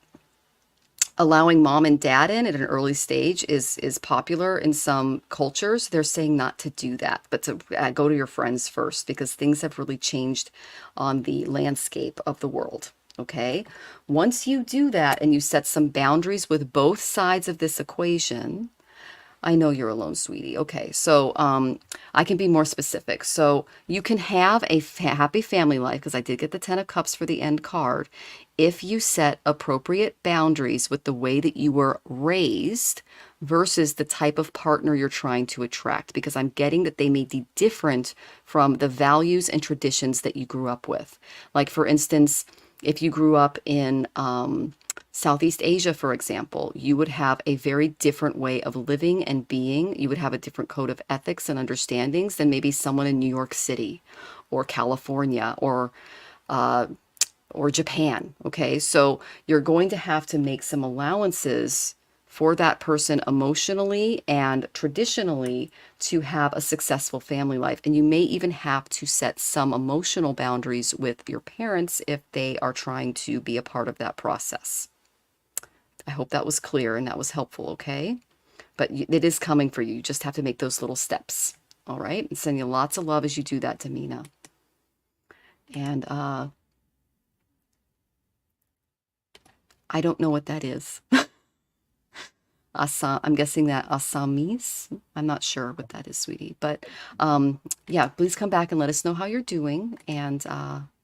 allowing mom and dad in at an early stage is popular in some cultures. They're saying not to do that, but to go to your friends first, because things have really changed on the landscape of the world. Okay, once you do that and you set some boundaries with both sides of this equation. I know you're alone, sweetie. Okay, so I can be more specific. So you can have a happy family life, because I did get the Ten of Cups for the end card, if you set appropriate boundaries with the way that you were raised versus the type of partner you're trying to attract, because I'm getting that they may be different from the values and traditions that you grew up with. Like, for instance, if you grew up in Southeast Asia, for example, you would have a very different way of living and being. You would have a different code of ethics and understandings than maybe someone in New York City or California or Japan. Okay, so you're going to have to make some allowances for that person emotionally and traditionally to have a successful family life. And you may even have to set some emotional boundaries with your parents if they are trying to be a part of that process. I hope that was clear and that was helpful, okay? But it is coming for you. You just have to make those little steps, all right? And send you lots of love as you do that, Tamina. And I don't know what that is. Assam, I'm guessing that Assamese. I'm not sure what that is, sweetie. But yeah, please come back and let us know how you're doing. And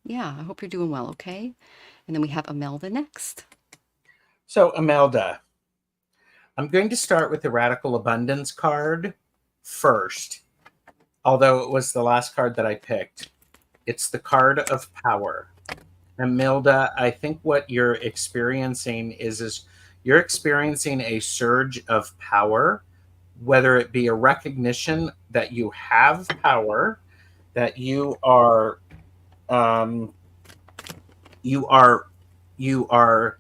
yeah, I hope you're doing well, okay? And then we have Imelda next. So, Imelda, I'm going to start with the Radical Abundance card first, although it was the last card that I picked. It's the card of power. Imelda, I think what you're experiencing is you're experiencing a surge of power, whether it be a recognition that you have power, that you are you are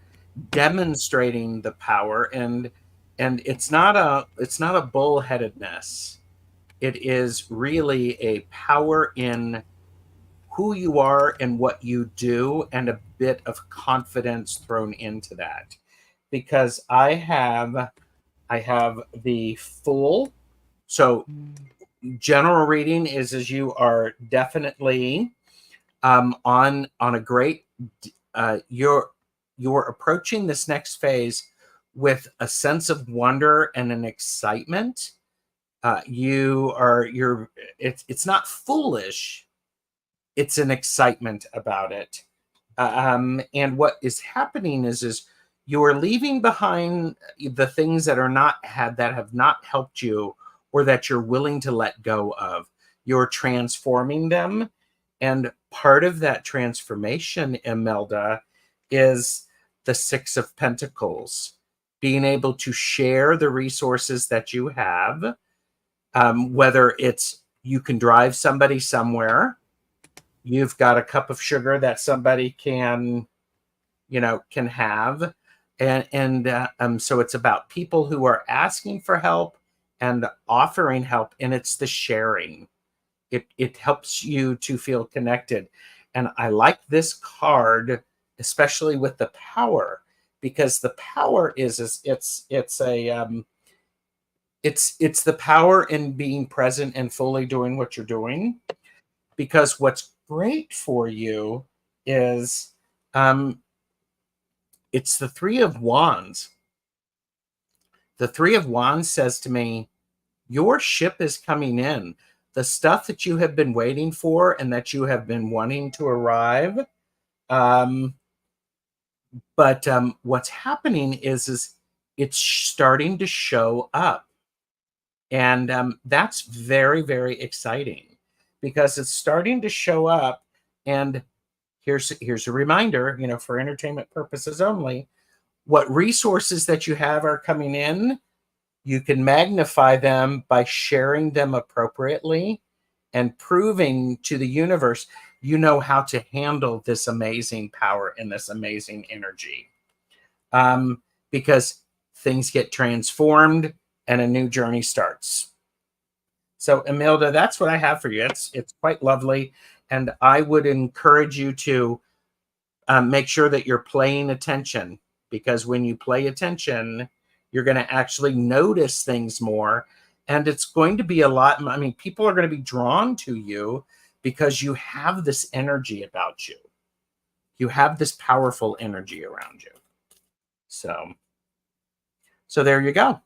demonstrating the power, and it's not a bullheadedness. It is really a power in who you are and what you do, and a bit of confidence thrown into that. Because I have the Fool. So general reading is as you are definitely on a great you're approaching this next phase with a sense of wonder and an excitement. It's not foolish, it's an excitement about it. And what is happening is you are leaving behind the things that have not helped you, or that you're willing to let go of. You're transforming them. And part of that transformation, Imelda, is the Six of Pentacles. Being able to share the resources that you have, whether it's you can drive somebody somewhere, you've got a cup of sugar that somebody can have. And so it's about people who are asking for help and offering help, and it's the sharing. It helps you to feel connected. And I like this card, especially with the power, because the power is it's the power in being present and fully doing what you're doing. Because what's great for you is it's the Three of Wands. The Three of Wands says to me, your ship is coming in. The stuff that you have been waiting for and that you have been wanting to arrive. But what's happening is it's starting to show up. And that's very, very exciting because it's starting to show up. And here's a reminder, for entertainment purposes only, what resources that you have are coming in. You can magnify them by sharing them appropriately and proving to the universe you know how to handle this amazing power and this amazing energy. Because things get transformed and a new journey starts. So, Imelda, that's what I have for you. It's quite lovely. And I would encourage you to make sure that you're paying attention, because when you pay attention, you're going to actually notice things more. And it's going to be a lot. I mean, people are going to be drawn to you because you have this energy about you. You have this powerful energy around you. So there you go.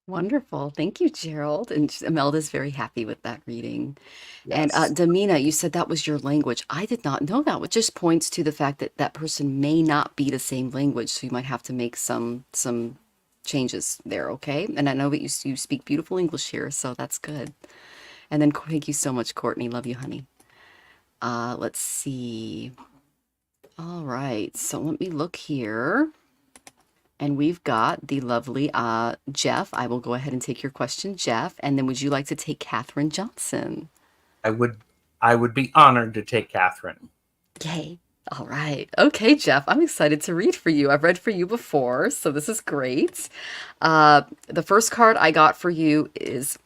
Wonderful. Thank you, Gerald. And Imelda's very happy with that reading. And Yes. Damina, you said that was your language. I did not know that, which just points to the fact that that person may not be the same language, so you might have to make some changes there, okay? And I know that you speak beautiful English here, so that's good. And then thank you so much, Courtney. Love you, honey. Let's see. All right, so let me look here. And we've got the lovely Jeff. I will go ahead and take your question, Jeff. And then would you like to take Catherine Johnson? I would be honored to take Catherine. Yay. All right. Okay, Jeff, I'm excited to read for you. I've read for you before, so this is great. The first card I got for you is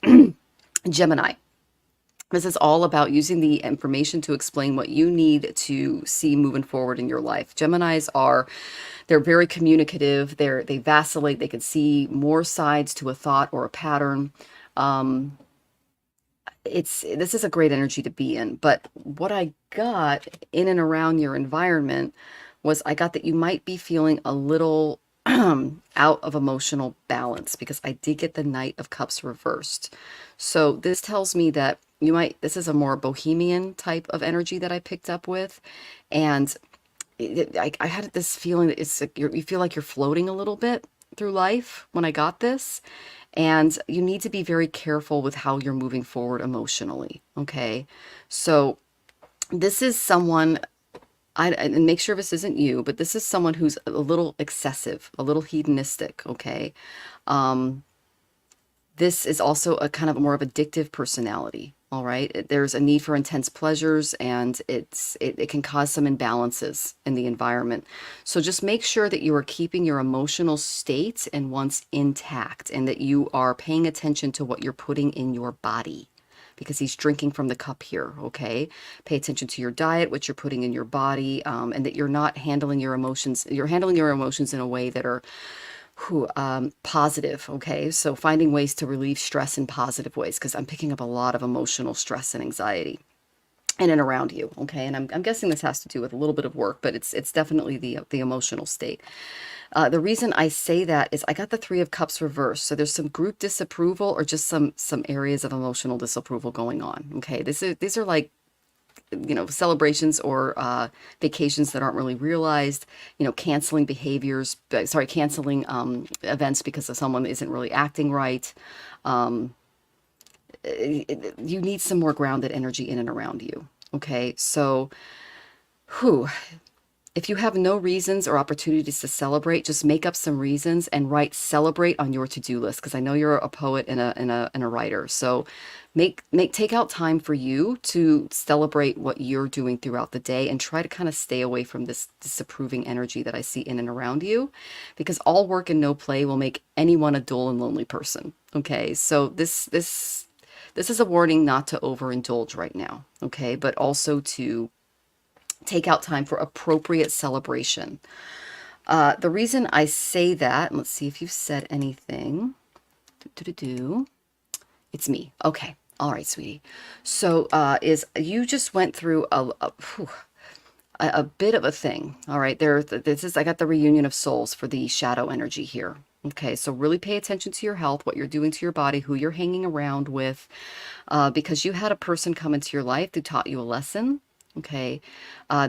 Gemini. This is all about using the information to explain what you need to see moving forward in your life. They're very communicative. They vacillate. They can see more sides to a thought or a pattern. This is a great energy to be in. But what I got in and around your environment was I got that you might be feeling a little out of emotional balance, because I did get the Knight of Cups reversed. So this tells me that this is a more bohemian type of energy that I picked up with. And I had this feeling that it's like you feel like you're floating a little bit through life when I got this. And you need to be very careful with how you're moving forward emotionally. Okay. So this is someone, and make sure this isn't you, but this is someone who's a little excessive, a little hedonistic. Okay. This is also a kind of more of addictive personality. All right. There's a need for intense pleasures, and it can cause some imbalances in the environment. So just make sure that you are keeping your emotional state and wants intact, and that you are paying attention to what you're putting in your body, because he's drinking from the cup here. Okay. Pay attention to your diet, what you're putting in your body, and that you're not handling your emotions. You're handling your emotions in a way that are positive. Okay. So finding ways to relieve stress in positive ways, because I'm picking up a lot of emotional stress and anxiety in and around you. Okay. And I'm guessing this has to do with a little bit of work, but it's definitely the emotional state. The reason I say that is I got the Three of Cups reversed. So there's some group disapproval, or just some areas of emotional disapproval going on. Okay. These are like, celebrations or vacations that aren't really realized, canceling canceling events because of someone isn't really acting right. You need some more grounded energy in and around you. Okay. So, If you have no reasons or opportunities to celebrate, just make up some reasons and write celebrate on your to-do list, because I know you're a poet and a writer. So take out time for you to celebrate what you're doing throughout the day, and try to kind of stay away from this disapproving energy that I see in and around you, because all work and no play will make anyone a dull and lonely person. Okay? So this is a warning not to overindulge right now, okay? But also to take out time for appropriate celebration. The reason I say that, let's see if you've said anything. It's me. Okay. All right, sweetie. So is you just went through a bit of a thing. All right. I got the reunion of souls for the shadow energy here. Okay, so really pay attention to your health, what you're doing to your body, who you're hanging around with, because you had a person come into your life who taught you a lesson. Okay,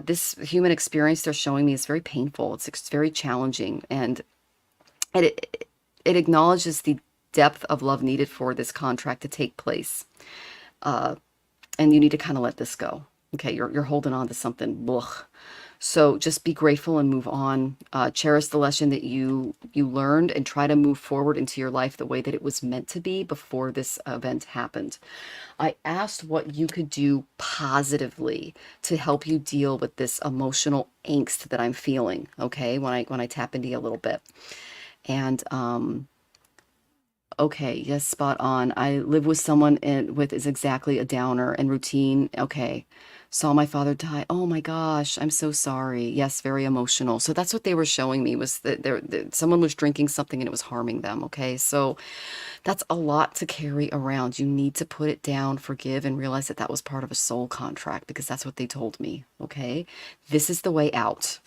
this human experience they're showing me is very painful. It's very challenging, and it acknowledges the depth of love needed for this contract to take place. And you need to kind of let this go. Okay, you're holding on to something. Blech. So just be grateful and move on. Cherish the lesson that you learned, and try to move forward into your life the way that it was meant to be before this event happened. I asked what you could do positively to help you deal with this emotional angst that I'm feeling, okay, when I tap into you a little bit. And okay, yes, spot on. I live with someone with is exactly a downer and routine. Okay. Saw my father die. Oh my gosh, I'm so sorry. Yes, very emotional. So that's what they were showing me, was that someone was drinking something and it was harming them. Okay, so that's a lot to carry around. You need to put it down, forgive, and realize that that was part of a soul contract, because that's what they told me. Okay, this is the way out.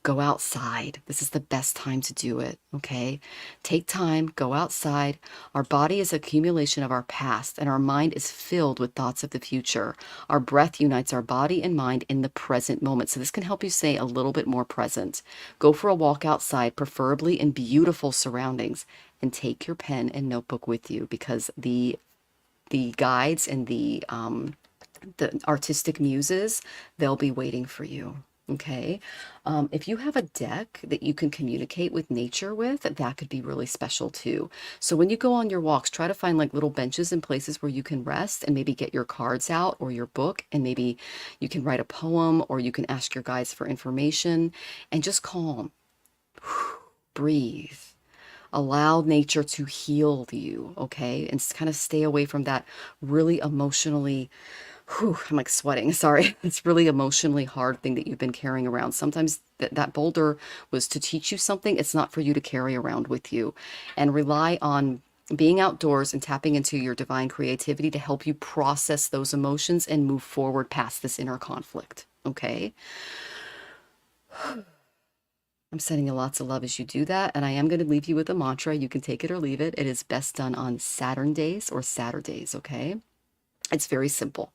Go outside. This is the best time to do it, okay? Take time, go outside. Our body is an accumulation of our past, and our mind is filled with thoughts of the future. Our breath unites our body and mind in the present moment. So this can help you stay a little bit more present. Go for a walk outside, preferably in beautiful surroundings, and take your pen and notebook with you, because the guides and the artistic muses, they'll be waiting for you. Okay. If you have a deck that you can communicate with nature with, that could be really special too. So when you go on your walks, try to find like little benches and places where you can rest, and maybe get your cards out or your book, and maybe you can write a poem, or you can ask your guides for information, and just calm, breathe. Allow nature to heal you, okay? And kind of stay away from that really emotionally, I'm like sweating, sorry. It's really emotionally hard thing that you've been carrying around. Sometimes that boulder was to teach you something. It's not for you to carry around with you. And rely on being outdoors and tapping into your divine creativity to help you process those emotions and move forward past this inner conflict, okay? I'm sending you lots of love as you do that, and I am going to leave you with a mantra. You can take it or leave it. It is best done on Saturn days or Saturdays, okay? It's very simple.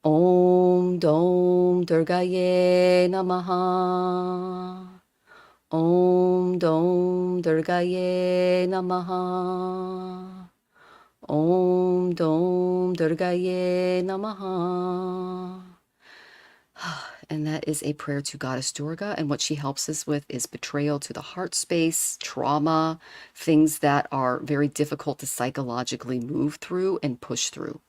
Om Dom Durgaye Namaha. Om Dom Durgaye Namaha. Om Dom Durgaye Namaha. And that is a prayer to Goddess Durga. And what she helps us with is betrayal to the heart space, trauma, things that are very difficult to psychologically move through and push through.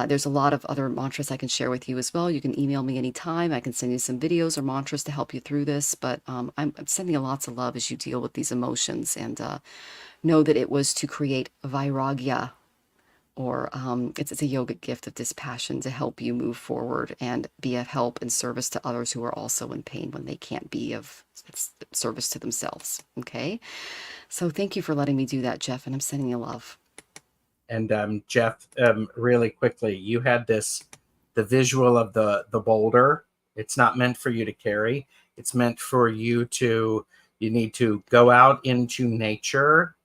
There's a lot of other mantras I can share with you as well. You can email me anytime. I can send you some videos or mantras to help you through this. But I'm sending you lots of love as you deal with these emotions. And know that it was to create vairagya, or it's a yogic gift of dispassion to help you move forward and be of help and service to others who are also in pain when they can't be of service to themselves. Okay, so thank you for letting me do that, Jeff, and I'm sending you love. And Jeff, really quickly, you had the visual of the boulder. It's not meant for you to carry. It's meant for you need to go out into nature,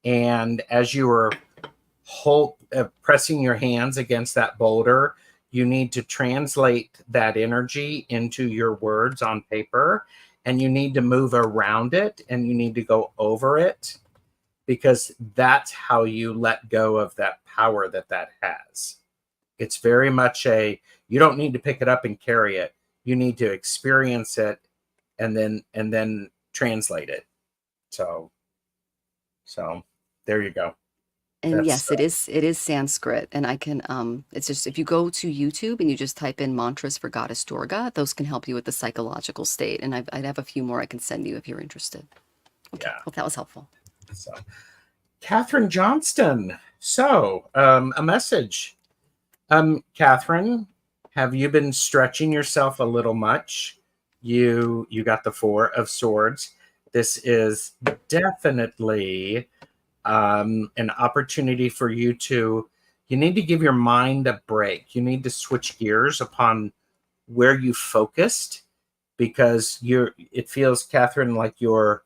and as you were pressing your hands against that boulder, you need to translate that energy into your words on paper, and you need to move around it, and you need to go over it, because that's how you let go of that power that has. It's very much you don't need to pick it up and carry it. You need to experience it and then translate it. So there you go. And That's yes, it is Sanskrit. And I can it's just if you go to YouTube and you just type in mantras for Goddess Durga, those can help you with the psychological state. And I'd have a few more I can send you if you're interested. Okay, yeah. well, that was helpful. So Catherine Johnston. So a message. Catherine, have you been stretching yourself a little much? You got the Four of Swords. This is definitely an opportunity for you to, you need to give your mind a break. You need to switch gears upon where you focused, because it feels, Catherine, like your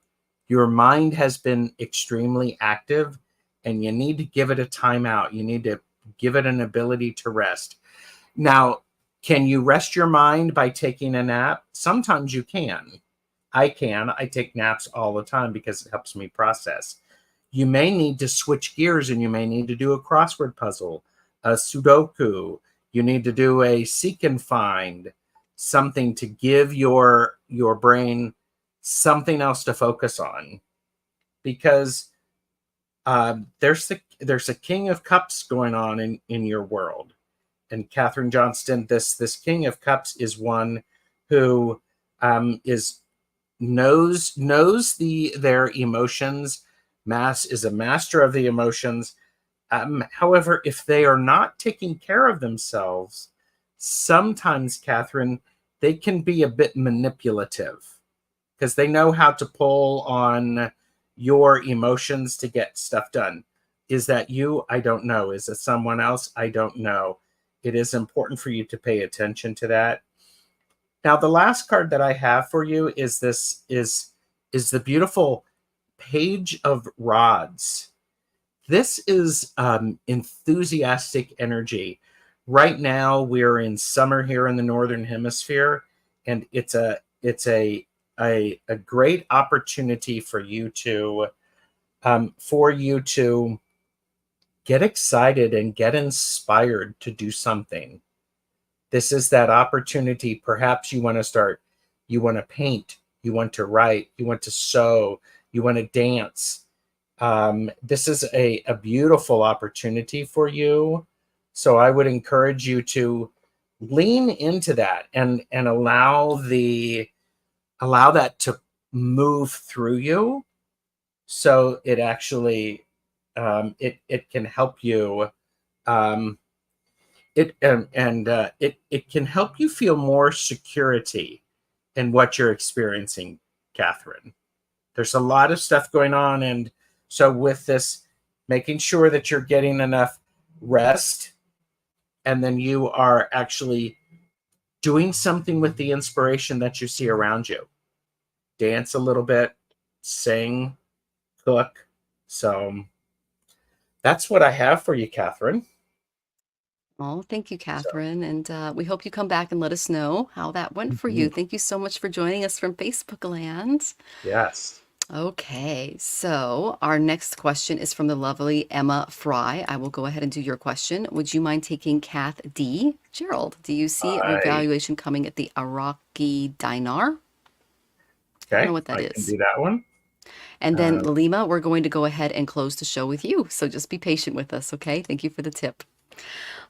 mind has been extremely active, and you need to give it a timeout. You need to give it an ability to rest. Now, can you rest your mind by taking a nap? Sometimes you can. I can. I take naps all the time because it helps me process. You may need to switch gears, and you may need to do a crossword puzzle, a Sudoku. You need to do a seek and find, something to give your brain something else to focus on, because there's a King of Cups going on in your world. And Catherine Johnston, this King of Cups is one who is knows their emotions. Mass is a master of the emotions. However, if they are not taking care of themselves, sometimes, Catherine, they can be a bit manipulative, because they know how to pull on your emotions to get stuff done. Is that you? I don't know. Is it someone else? I don't know. It is important for you to pay attention to that. Now, the last card that I have for you is the beautiful Page of Rods. This is enthusiastic energy. Right now, we're in summer here in the Northern Hemisphere, and it's a great opportunity for you to get excited and get inspired to do something. This is that opportunity. Perhaps you want to paint, you want to write, you want to sew, you want to dance. This is a beautiful opportunity for you. So I would encourage you to lean into that and allow that to move through you. So it actually, it can help you. It can help you feel more security in what you're experiencing, Catherine. There's a lot of stuff going on, and so with this, making sure that you're getting enough rest, and then you are actually doing something with the inspiration that you see around you. Dance a little bit, sing, cook. So that's what I have for you, Catherine. Oh, thank you, So, Catherine. And we hope you come back and let us know how that went for you. Thank you so much for joining us from Facebook land. yes. Okay, so our next question is from the lovely Emma Fry. I will go ahead and do your question. Would you mind taking Kath D? Gerald, do you see a I revaluation coming at the Iraqi dinar? I don't know Okay, what that I can is. do that one. And then Uh, Lima, we're going to go ahead and close the show with you. So just be patient with us, okay? Thank you for the tip.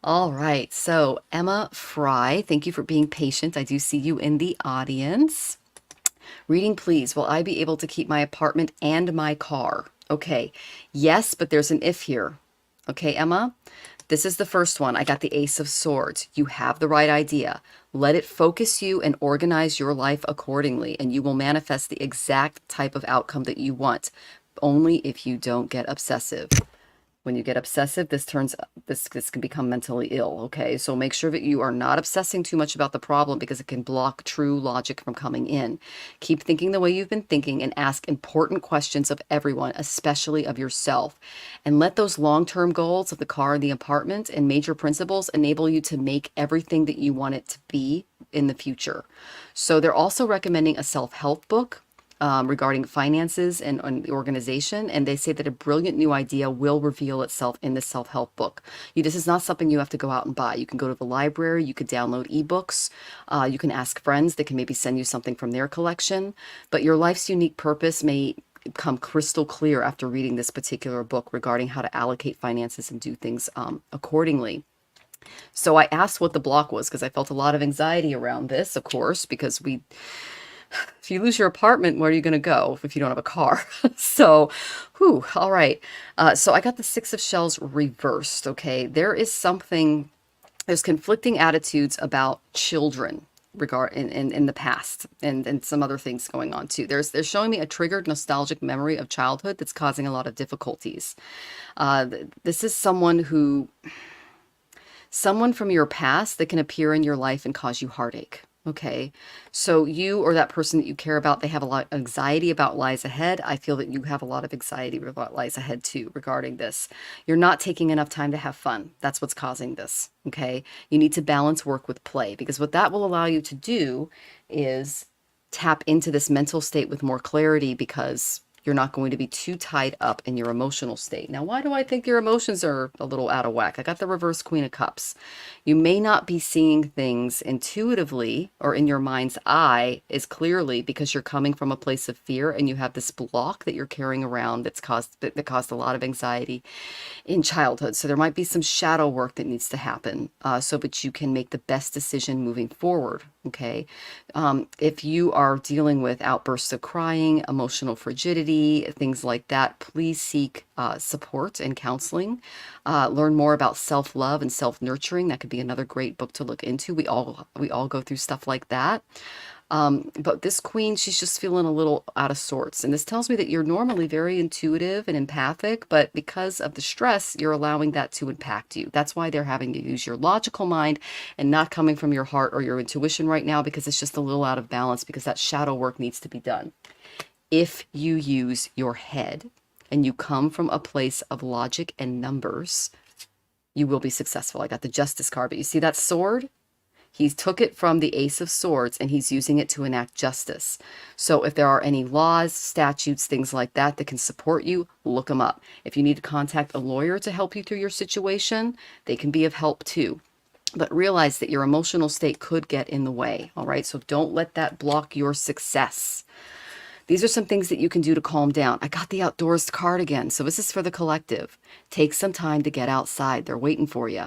All right, so Emma Fry, thank you for being patient. I do see you in the audience. Reading, please. Will I be able to keep my apartment and my car? Okay. Yes, but there's an if here. Okay, Emma? This is the first one. I got the Ace of Swords. You have the right idea. Let it focus you and organize your life accordingly, and you will manifest the exact type of outcome that you want, only if you don't get obsessive. When you get obsessive, this can become mentally ill, okay? So make sure that you are not obsessing too much about the problem, because it can block true logic from coming in. Keep thinking the way you've been thinking and ask important questions of everyone, especially of yourself. And let those long-term goals of the car and the apartment and major principles enable you to make everything that you want it to be in the future. So they're also recommending a self-help book, regarding finances and the organization. And they say that a brilliant new idea will reveal itself in the self-help book. This is not something you have to go out and buy. You can go to the library, you could download ebooks, you can ask friends that can maybe send you something from their collection. But your life's unique purpose may become crystal clear after reading this particular book regarding how to allocate finances and do things accordingly. So I asked what the block was because I felt a lot of anxiety around this, of course, because if you lose your apartment, where are you going to go if you don't have a car? So, whew, all right. So I got the Six of Shells reversed, okay? There's conflicting attitudes about children in the past, and some other things going on too. They're showing me a triggered nostalgic memory of childhood that's causing a lot of difficulties. This is someone from your past that can appear in your life and cause you heartache. Okay, so you or that person that you care about, they have a lot of anxiety about lies ahead. I feel that you have a lot of anxiety about lies ahead too regarding this. You're not taking enough time to have fun. That's what's causing this. Okay, you need to balance work with play, because what that will allow you to do is tap into this mental state with more clarity, because you're not going to be too tied up in your emotional state. Now, why do I think your emotions are a little out of whack? I got the reverse Queen of Cups. You may not be seeing things intuitively or in your mind's eye as clearly because you're coming from a place of fear, and you have this block that you're carrying around that caused a lot of anxiety in childhood. So there might be some shadow work that needs to happen so that you can make the best decision moving forward. Okay. If you are dealing with outbursts of crying, emotional frigidity, things like that, please seek support and counseling. Learn more about self-love and self-nurturing. That could be another great book to look into. We all go through stuff like that. But this queen, she's just feeling a little out of sorts. And this tells me that you're normally very intuitive and empathic, but because of the stress, you're allowing that to impact you. That's why they're having to use your logical mind and not coming from your heart or your intuition right now, because it's just a little out of balance, because that shadow work needs to be done. If you use your head and you come from a place of logic and numbers, you will be successful. I got the Justice card, but you see that sword? He took it from the Ace of Swords and he's using it to enact justice. So if there are any laws, statutes, things like that that can support you, look them up. If you need to contact a lawyer to help you through your situation, they can be of help too. But realize that your emotional state could get in the way, all right? So don't let that block your success. These are some things that you can do to calm down. I got the Outdoors card again. So this is for the collective. Take some time to get outside. They're waiting for you.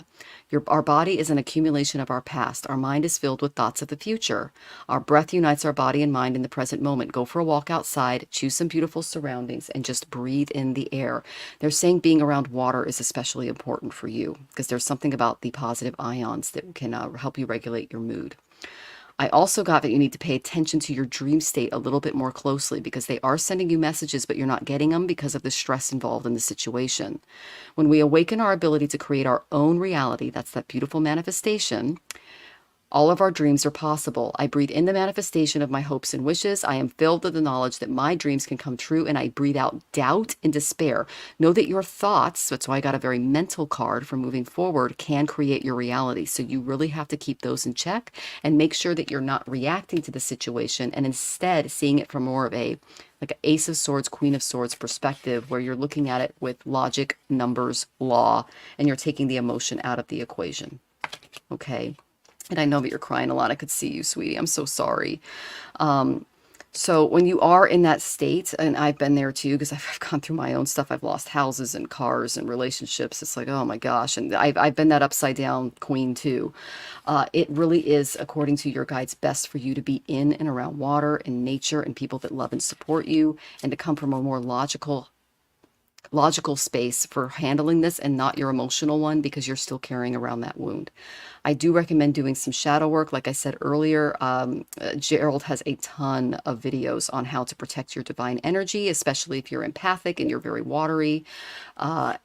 Our body is an accumulation of our past. Our mind is filled with thoughts of the future. Our breath unites our body and mind in the present moment. Go for a walk outside, choose some beautiful surroundings, and just breathe in the air. They're saying being around water is especially important for you, because there's something about the positive ions that can help you regulate your mood. I also got that you need to pay attention to your dream state a little bit more closely, because they are sending you messages, but you're not getting them because of the stress involved in the situation. When we awaken our ability to create our own reality, that's that beautiful manifestation, all of our dreams are possible. I breathe in the manifestation of my hopes and wishes. I am filled with the knowledge that my dreams can come true, and I breathe out doubt and despair. Know that your thoughts, that's why I got a very mental card for moving forward, can create your reality. So you really have to keep those in check and make sure that you're not reacting to the situation and instead seeing it from more of like an Ace of Swords, Queen of Swords perspective, where you're looking at it with logic, numbers, law, and you're taking the emotion out of the equation. Okay. And I know that you're crying a lot. I could see you, sweetie. I'm so sorry. So when you are in that state, and I've been there too, because I've gone through my own stuff. I've lost houses and cars and relationships. It's like, oh my gosh. And I've been that upside down queen too. It really is, according to your guides, best for you to be in and around water and nature and people that love and support you, and to come from a more logical space for handling this and not your emotional one, because you're still carrying around that wound. I do recommend doing some shadow work. Like I said earlier, Gerald has a ton of videos on how to protect your divine energy, especially if you're empathic and you're very watery. Yeah,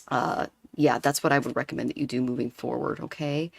that's what I would recommend that you do moving forward, okay?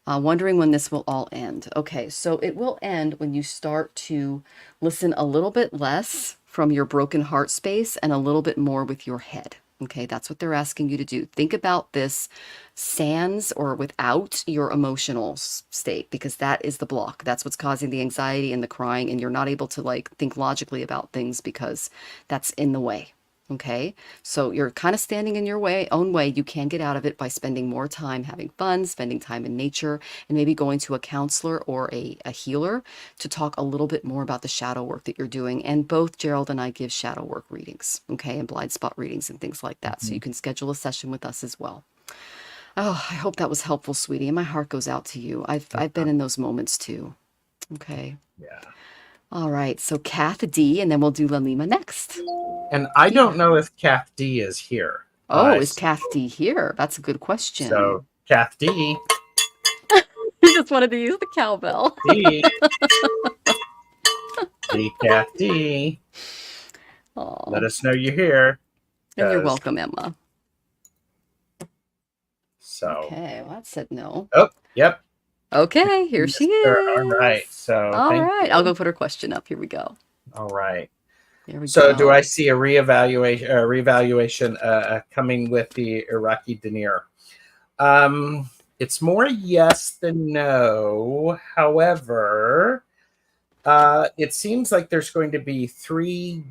Wondering when this will all end. Okay, so it will end when you start to listen a little bit less from your broken heart space and a little bit more with your head. Okay, that's what they're asking you to do. Think about this sans or without your emotional state, because that is the block. That's what's causing the anxiety and the crying, and you're not able to like think logically about things because that's in the way. Okay, so you're kind of standing in your own way. You can get out of it by spending more time having fun, spending time in nature, and maybe going to a counselor or a healer to talk a little bit more about the shadow work that you're doing. And both Gerald and I give shadow work readings, okay, and blind spot readings and things like that. So you Mhm. can schedule a session with us as well. Oh, I hope that was helpful, sweetie. And my heart goes out to you. I've been in those moments too. Okay. Yeah. All right. So Kath D, and then we'll do Lalima next. And I Yeah. don't know if Kath D is here. Oh, is Kath D here? That's a good So question. Kath D, You just wanted to use the cowbell. D, D, Kath D. Let Oh, us know you're here. and you're Because welcome, Emma. so, Okay, well, that said no. oh, yep. Okay, here she All right. is. So All thank right, I'll you. go put her question up. Here we go. All right. Here we So do I go. see a reevaluation coming with the Iraqi dinar? It's more yes than no. However, it seems like there's going to be three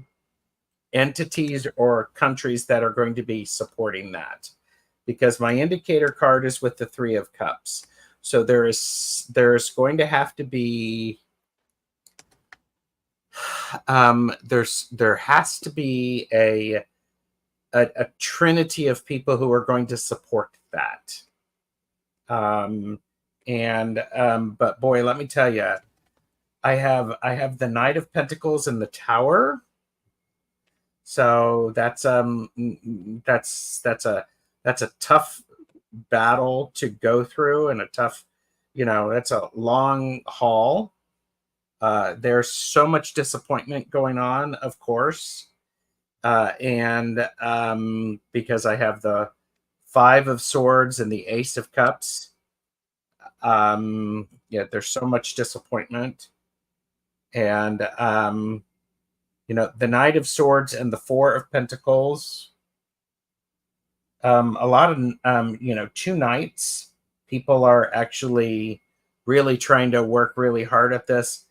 entities or countries that are going to be supporting that, because my indicator card is with the Three of Cups. So there's going to have to be there has to be a trinity of people who are going to support that. But boy, let me tell you, I have the Knight of Pentacles in the Tower. So that's a tough battle to go through, and a tough, that's a long haul. There's so much disappointment going on, of course, and because I have the Five of Swords and the Ace of Cups. Yeah, there's so much disappointment, and the Knight of Swords and the Four of Pentacles. A lot of two knights. People are actually really trying to work really hard at this.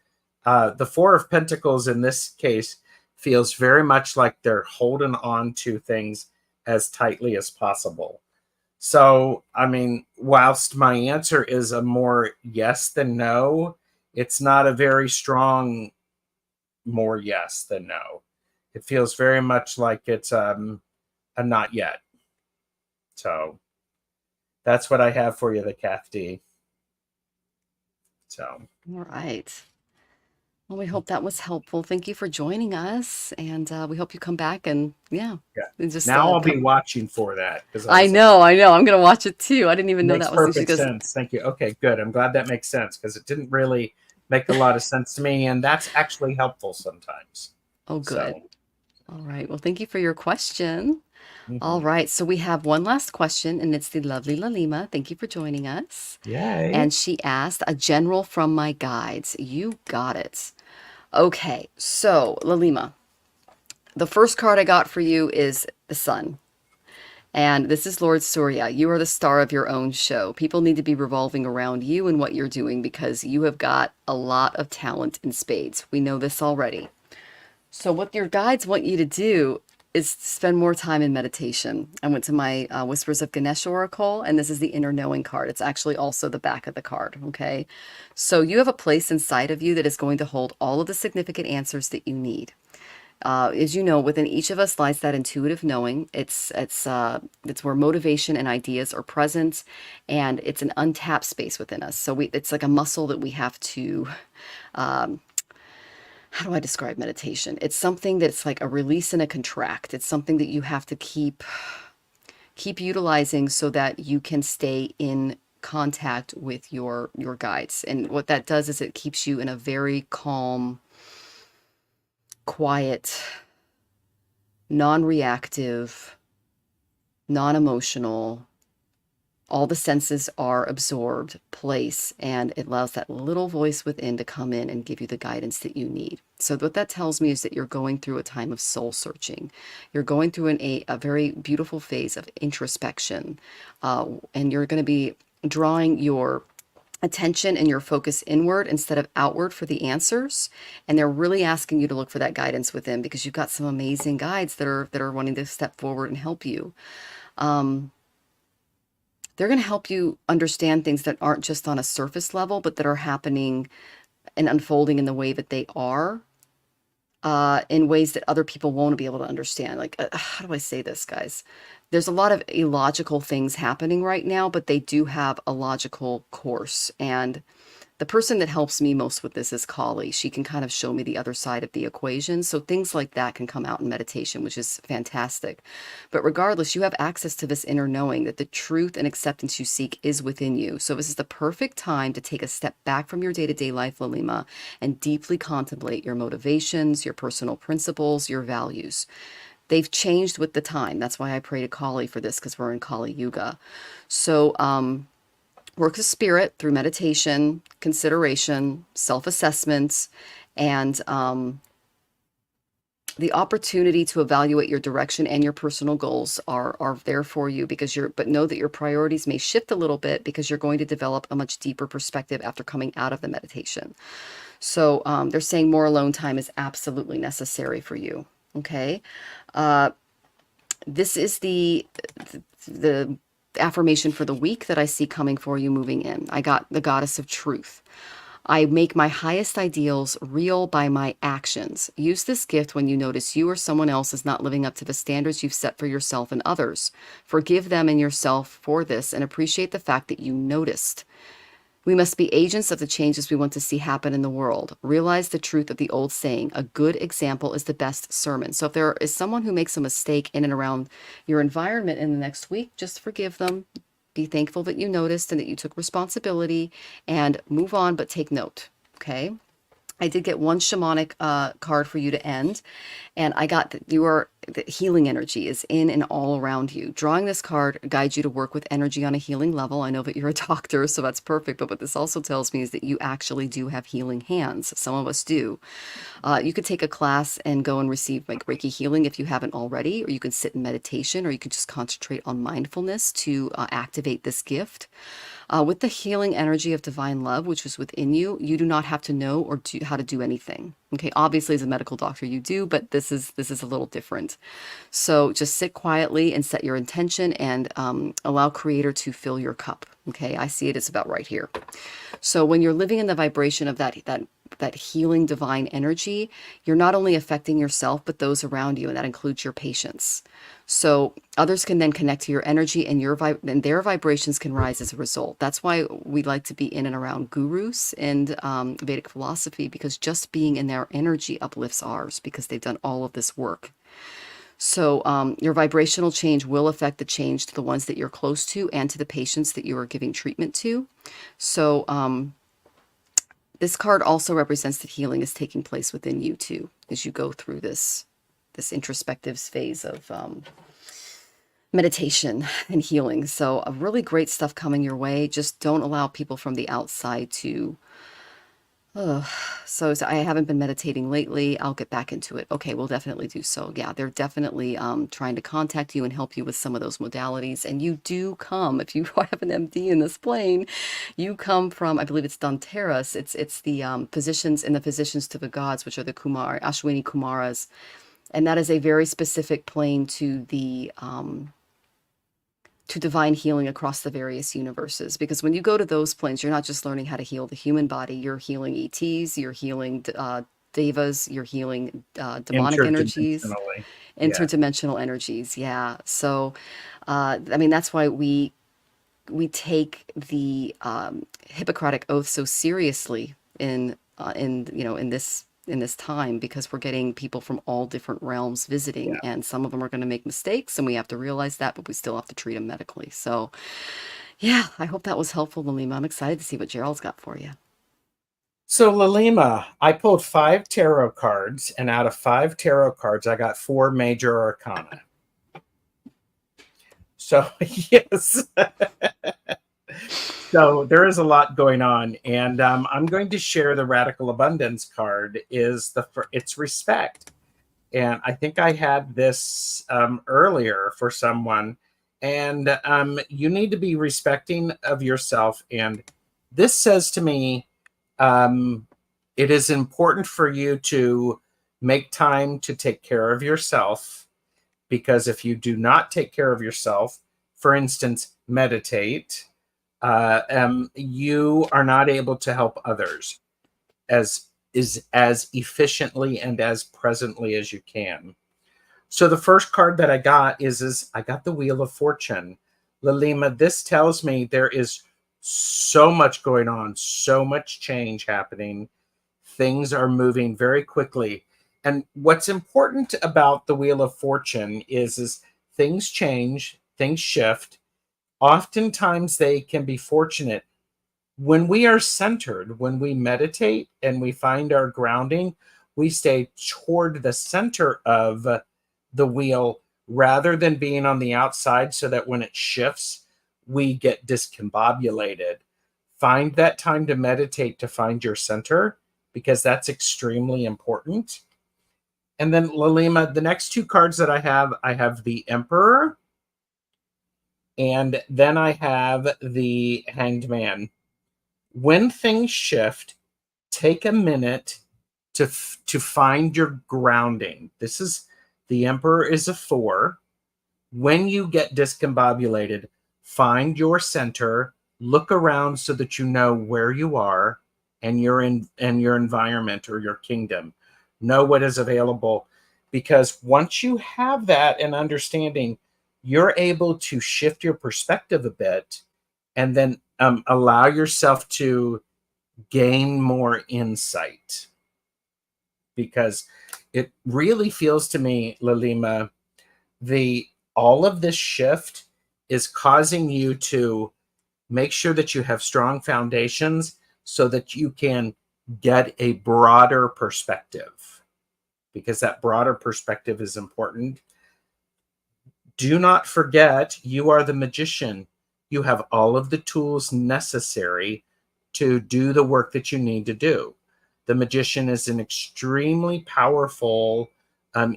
The Four of Pentacles in this case feels very much like they're holding on to things as tightly as possible. So, I mean, whilst my answer is a more yes than no, it's not a very strong more yes than no. It feels very much like it's a not yet. So that's what I have for you, the Kath D. So All right. Well, we hope that was helpful. Thank you for joining us, and we hope you come back and yeah, yeah. and just Now I'll be come. watching for that, because I I was like, know, I know. I'm gonna watch it too. I didn't even know makes that was. She perfect goes, sense. Thank you. Okay, good. I'm glad that makes sense, because it didn't really make a lot of sense to me, and that's actually helpful sometimes. oh, good. So All right. Well, thank you for your question. All mhm. right. So we have one last question, and it's the lovely Lalima. Thank you for joining us. Yay. And she asked, a general from my guides. You got it. Okay. So, Lalima, the first card I got for you is the Sun. And this is Lord Surya. You are the star of your own show. People need to be revolving around you and what you're doing because you have got a lot of talent in spades. We know this already. So, what your guides want you to do is spend more time in meditation. I went to my Whispers of Ganesh Oracle, and this is the inner knowing card. It's actually also the back of the card. Okay. So, you have a place inside of you that is going to hold all of the significant answers that you need. As you know, within each of us lies that intuitive knowing. It's where motivation and ideas are present, and it's an untapped space within us. So it's like a muscle that we have to. Um, how do I describe meditation? It's something that's like a release and a contract. It's something that you have to keep utilizing so that you can stay in contact with your guides. And what that does is it keeps you in a very calm, quiet, non-reactive, non-emotional, All the senses are absorbed, place, and it allows that little voice within to come in and give you the guidance that you need. So what that tells me is that you're going through a time of soul searching. You're going through a very beautiful phase of introspection, and you're going to be drawing your attention and your focus inward instead of outward for the answers. And they're really asking you to look for that guidance within, because you've got some amazing guides that are wanting to step forward and help you. They're going to help you understand things that aren't just on a surface level, but that are happening and unfolding in the way that they are, in ways that other people won't be able to understand. Like, how do I say this, guys? There's a lot of illogical things happening right now, but they do have a logical course. And the person that helps me most with this is Kali. She can kind of show me the other side of the equation. So things like that can come out in meditation, which is fantastic. But regardless, you have access to this inner knowing that the truth and acceptance you seek is within you. So this is the perfect time to take a step back from your day-to-day life, Lalima, and deeply contemplate your motivations, your personal principles, your values. They've changed with the time. That's why I pray to Kali for this, because we're in Kali Yuga. So, work the spirit through meditation, consideration, self-assessments, and the opportunity to evaluate your direction and your personal goals are there for you, because but know that your priorities may shift a little bit, because you're going to develop a much deeper perspective after coming out of the meditation. So they're saying more alone time is absolutely necessary for you. Okay. This is the affirmation for the week that I see coming for you moving in. I got the goddess of truth. I make my highest ideals real by my actions. Use this gift when you notice you or someone else is not living up to the standards you've set for yourself and others. Forgive them and yourself for this, and appreciate the fact that you noticed. We must be agents of the changes we want to see happen in the world. Realize the truth of the old saying, a good example is the best sermon. So if there is someone who makes a mistake in and around your environment in the next week, just forgive them. Be thankful that you noticed and that you took responsibility, and move on, but take note. Okay. I did get one shamanic card for you to end, and I got that the healing energy is in and all around you. Drawing this card guides you to work with energy on a healing level. I know that you're a doctor, so that's perfect, but what this also tells me is that you actually do have healing hands. Some of us do. You could take a class and go and receive like Reiki healing if you haven't already, or you can sit in meditation, or you can just concentrate on mindfulness to activate this gift. With the healing energy of divine love, which is within you, you do not have to know or how to do anything. Okay, obviously as a medical doctor you do, but this is a little different. So just sit quietly and set your intention, and allow Creator to fill your cup. Okay, I see it as about right here. So when you're living in the vibration of that healing divine energy, you're not only affecting yourself, but those around you, and that includes your patients. So others can then connect to your energy, and their vibrations can rise as a result. That's why we like to be in and around gurus and Vedic philosophy, because just being in their energy uplifts ours, because they've done all of this work. So your vibrational change will affect the change to the ones that you're close to and to the patients that you are giving treatment to. So this card also represents that healing is taking place within you too, as you go through this introspective phase of meditation and healing. So really great stuff coming your way. Just don't allow people from the outside to so I haven't been meditating lately. I'll get back into it. Okay, we'll definitely do so. Yeah, they're definitely trying to contact you and help you with some of those modalities. And you do come, if you have an MD in this plane, you come from, I believe it's Danteras. It's the physicians and the physicians to the gods, which are the Ashwini Kumaras. And that is a very specific plane to the to divine healing across the various universes. Because when you go to those planes, you're not just learning how to heal the human body, you're healing ETs, you're healing devas, you're healing demonic energies, interdimensional energies. Yeah. So, I mean, that's why we take the Hippocratic Oath so seriously in this time, because we're getting people from all different realms visiting, and some of them are going to make mistakes, and we have to realize that, but we still have to treat them medically. So yeah, I hope that was helpful, Lalima. I'm excited to see what Gerald's got for you. So Lalima, I pulled 5 tarot cards, and out of 5 tarot cards, I got 4 major arcana. So yes. So there is a lot going on, and I'm going to share the radical abundance card. It's respect, and I think I had this earlier for someone, and you need to be respecting of yourself. And this says to me, um, it is important for you to make time to take care of yourself, because if you do not take care of yourself, for instance, meditate, you are not able to help others as efficiently and as presently as you can. So the first card that I got is I got the Wheel of Fortune. Lalima, this tells me there is so much going on, so much change happening. Things are moving very quickly. And what's important about the Wheel of Fortune is things change, things shift. Oftentimes they can be fortunate. When we are centered, when we meditate and we find our grounding, we stay toward the center of the wheel rather than being on the outside, so that when it shifts, we get discombobulated. Find that time to meditate to find your center, because that's extremely important. And then Lalima, the next two cards that I have the Emperor, and then I have the Hanged Man. When things shift, take a minute to find your grounding. This is the Emperor is a 4. When you get discombobulated, find your center, look around so that you know where you are and your environment or your kingdom. Know what is available, because once you have that and understanding, you're able to shift your perspective a bit, and then allow yourself to gain more insight. Because it really feels to me, Lalima, all of this shift is causing you to make sure that you have strong foundations so that you can get a broader perspective, because that broader perspective is important. Do not forget, you are the magician. You have all of the tools necessary to do the work that you need to do. The magician is an extremely powerful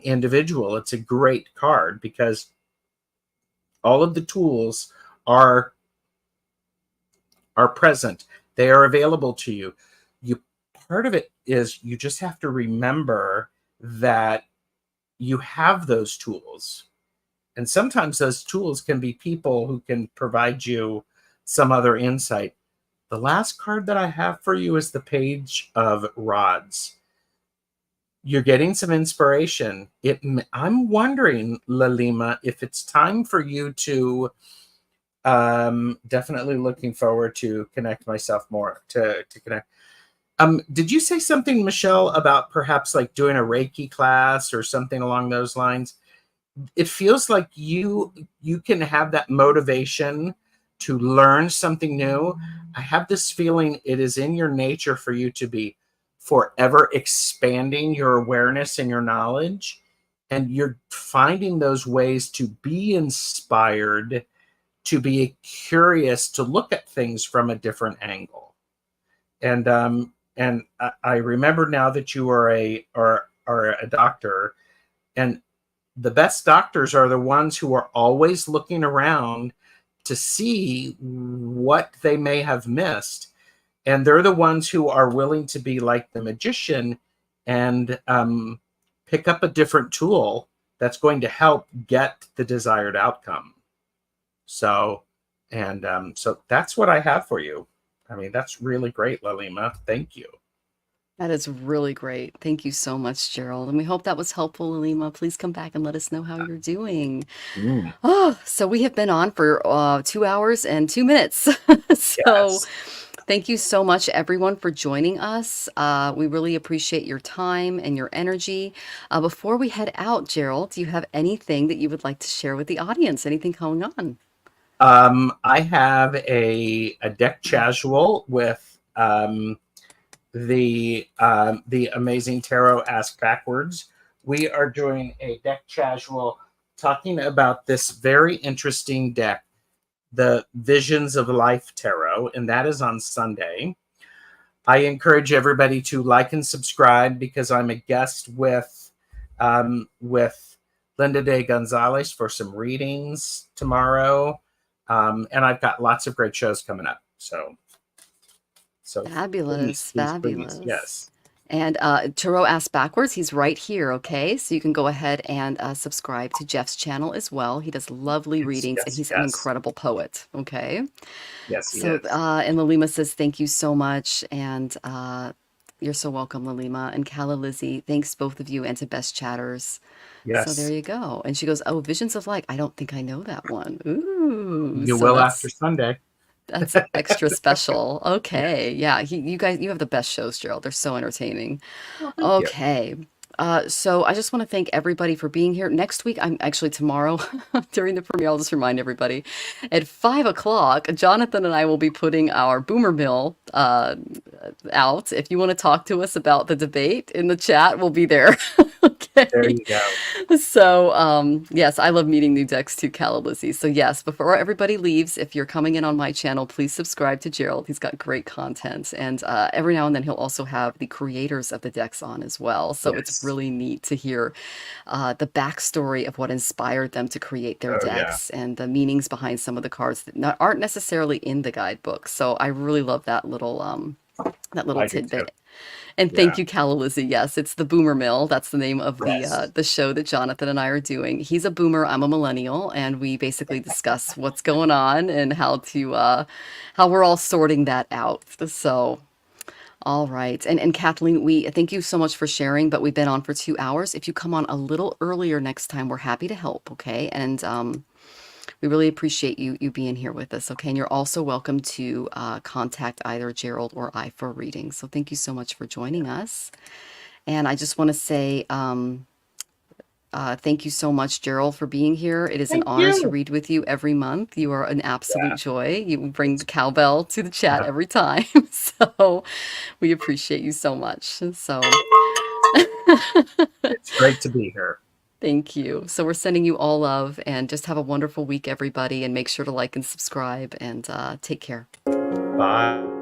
individual. It's a great card because all of the tools are present. They are available to you. Part of it is you just have to remember that you have those tools. And sometimes those tools can be people who can provide you some other insight. The last card that I have for you is the Page of Rods. You're getting some inspiration. I'm wondering, Lalima, if it's time for you to definitely looking forward to connect myself more, to connect. Did you say something, Michelle, about perhaps like doing a Reiki class or something along those lines? It feels like you can have that motivation to learn something new. I have this feeling it is in your nature for you to be forever expanding your awareness and your knowledge, and you're finding those ways to be inspired, to be curious, to look at things from a different angle. And I remember now that you are a doctor, and the best doctors are the ones who are always looking around to see what they may have missed. And they're the ones who are willing to be like the magician and pick up a different tool that's going to help get the desired outcome. So that's what I have for you. I mean, that's really great, Lalima. Thank you. That is really great. Thank you so much, Gerald. And we hope that was helpful, Alima. Please come back and let us know how you're doing. Mm, Oh, so we have been on for 2 hours and 2 minutes. So yes. thank you so much, everyone, for joining us. We really appreciate your time and your energy. Before we head out, Gerald, do you have anything that you would like to share with the audience? Anything going on? I have a deck casual with the Amazing Tarot Ask Backwards. We are doing a deck casual talking about this very interesting deck, the Visions of Life Tarot, and that is on Sunday. I encourage everybody to like and subscribe because I'm a guest with Linda de Gonzalez for some readings tomorrow, and I've got lots of great shows coming up. So Fabulous, please, fabulous. yes, And Tarot asked backwards. He's right here, okay? So you can go ahead and subscribe to Jeff's channel as well. He does lovely readings, and he's an yes, incredible poet, okay? yes, he So, is. and Lalima says, thank you so much. And you're so welcome, Lalima. And Kala Lizzie, thanks both of you and to Best Chatters. So there Yes, you go. And she goes, oh, Visions of Light. I don't think I know that one. Ooh, you so will after that's Sunday. extra special. Yes. Okay. Yeah, you guys, you have the best shows, Gerald. They're so entertaining. Well, thank you. Okay. So I just want to thank everybody for being here. Next week, I'm actually tomorrow during the premiere, I'll just remind everybody at 5 o'clock, Jonathan and I will be putting our Boomer Mill out. If you want to talk to us about the debate in the chat, we'll be there. There Okay. you go. So, yes, I love meeting new decks too, Calabuzzi. So, yes, before everybody leaves, if you're coming in on my channel, please subscribe to Gerald. He's got great content. And every now and then, he'll also have the creators of the decks on as well. So, it's Yes. really neat to hear the backstory of what inspired them to create their Oh yeah. decks and the meanings behind some of the cards that aren't necessarily in the guidebook. So, I really love that little I do too. tidbit. And Yeah. thank you, Calalizzi. Yes, it's the Boomer Mill. That's the name of Yes. the show that Jonathan and I are doing. He's a boomer, I'm a millennial, and we basically discuss what's going on and how we're all sorting that out. So, all right. And Kathleen, we thank you so much for sharing, but we've been on for 2 hours. If you come on a little earlier next time, we're happy to help, okay? And we really appreciate you being here with us, okay? And you're also welcome to contact either Gerald or I for readings. So thank you so much for joining us. And I just want to say thank you so much, Gerald, for being here. It is an Thank honor to you. read with you every month. You are an absolute Yeah. joy. You bring the cowbell to the chat Yeah. every time. So we appreciate you so much. So It's great to be here. thank you. So we're sending you all love and just have a wonderful week, everybody. And make sure to like and subscribe and take care. Bye.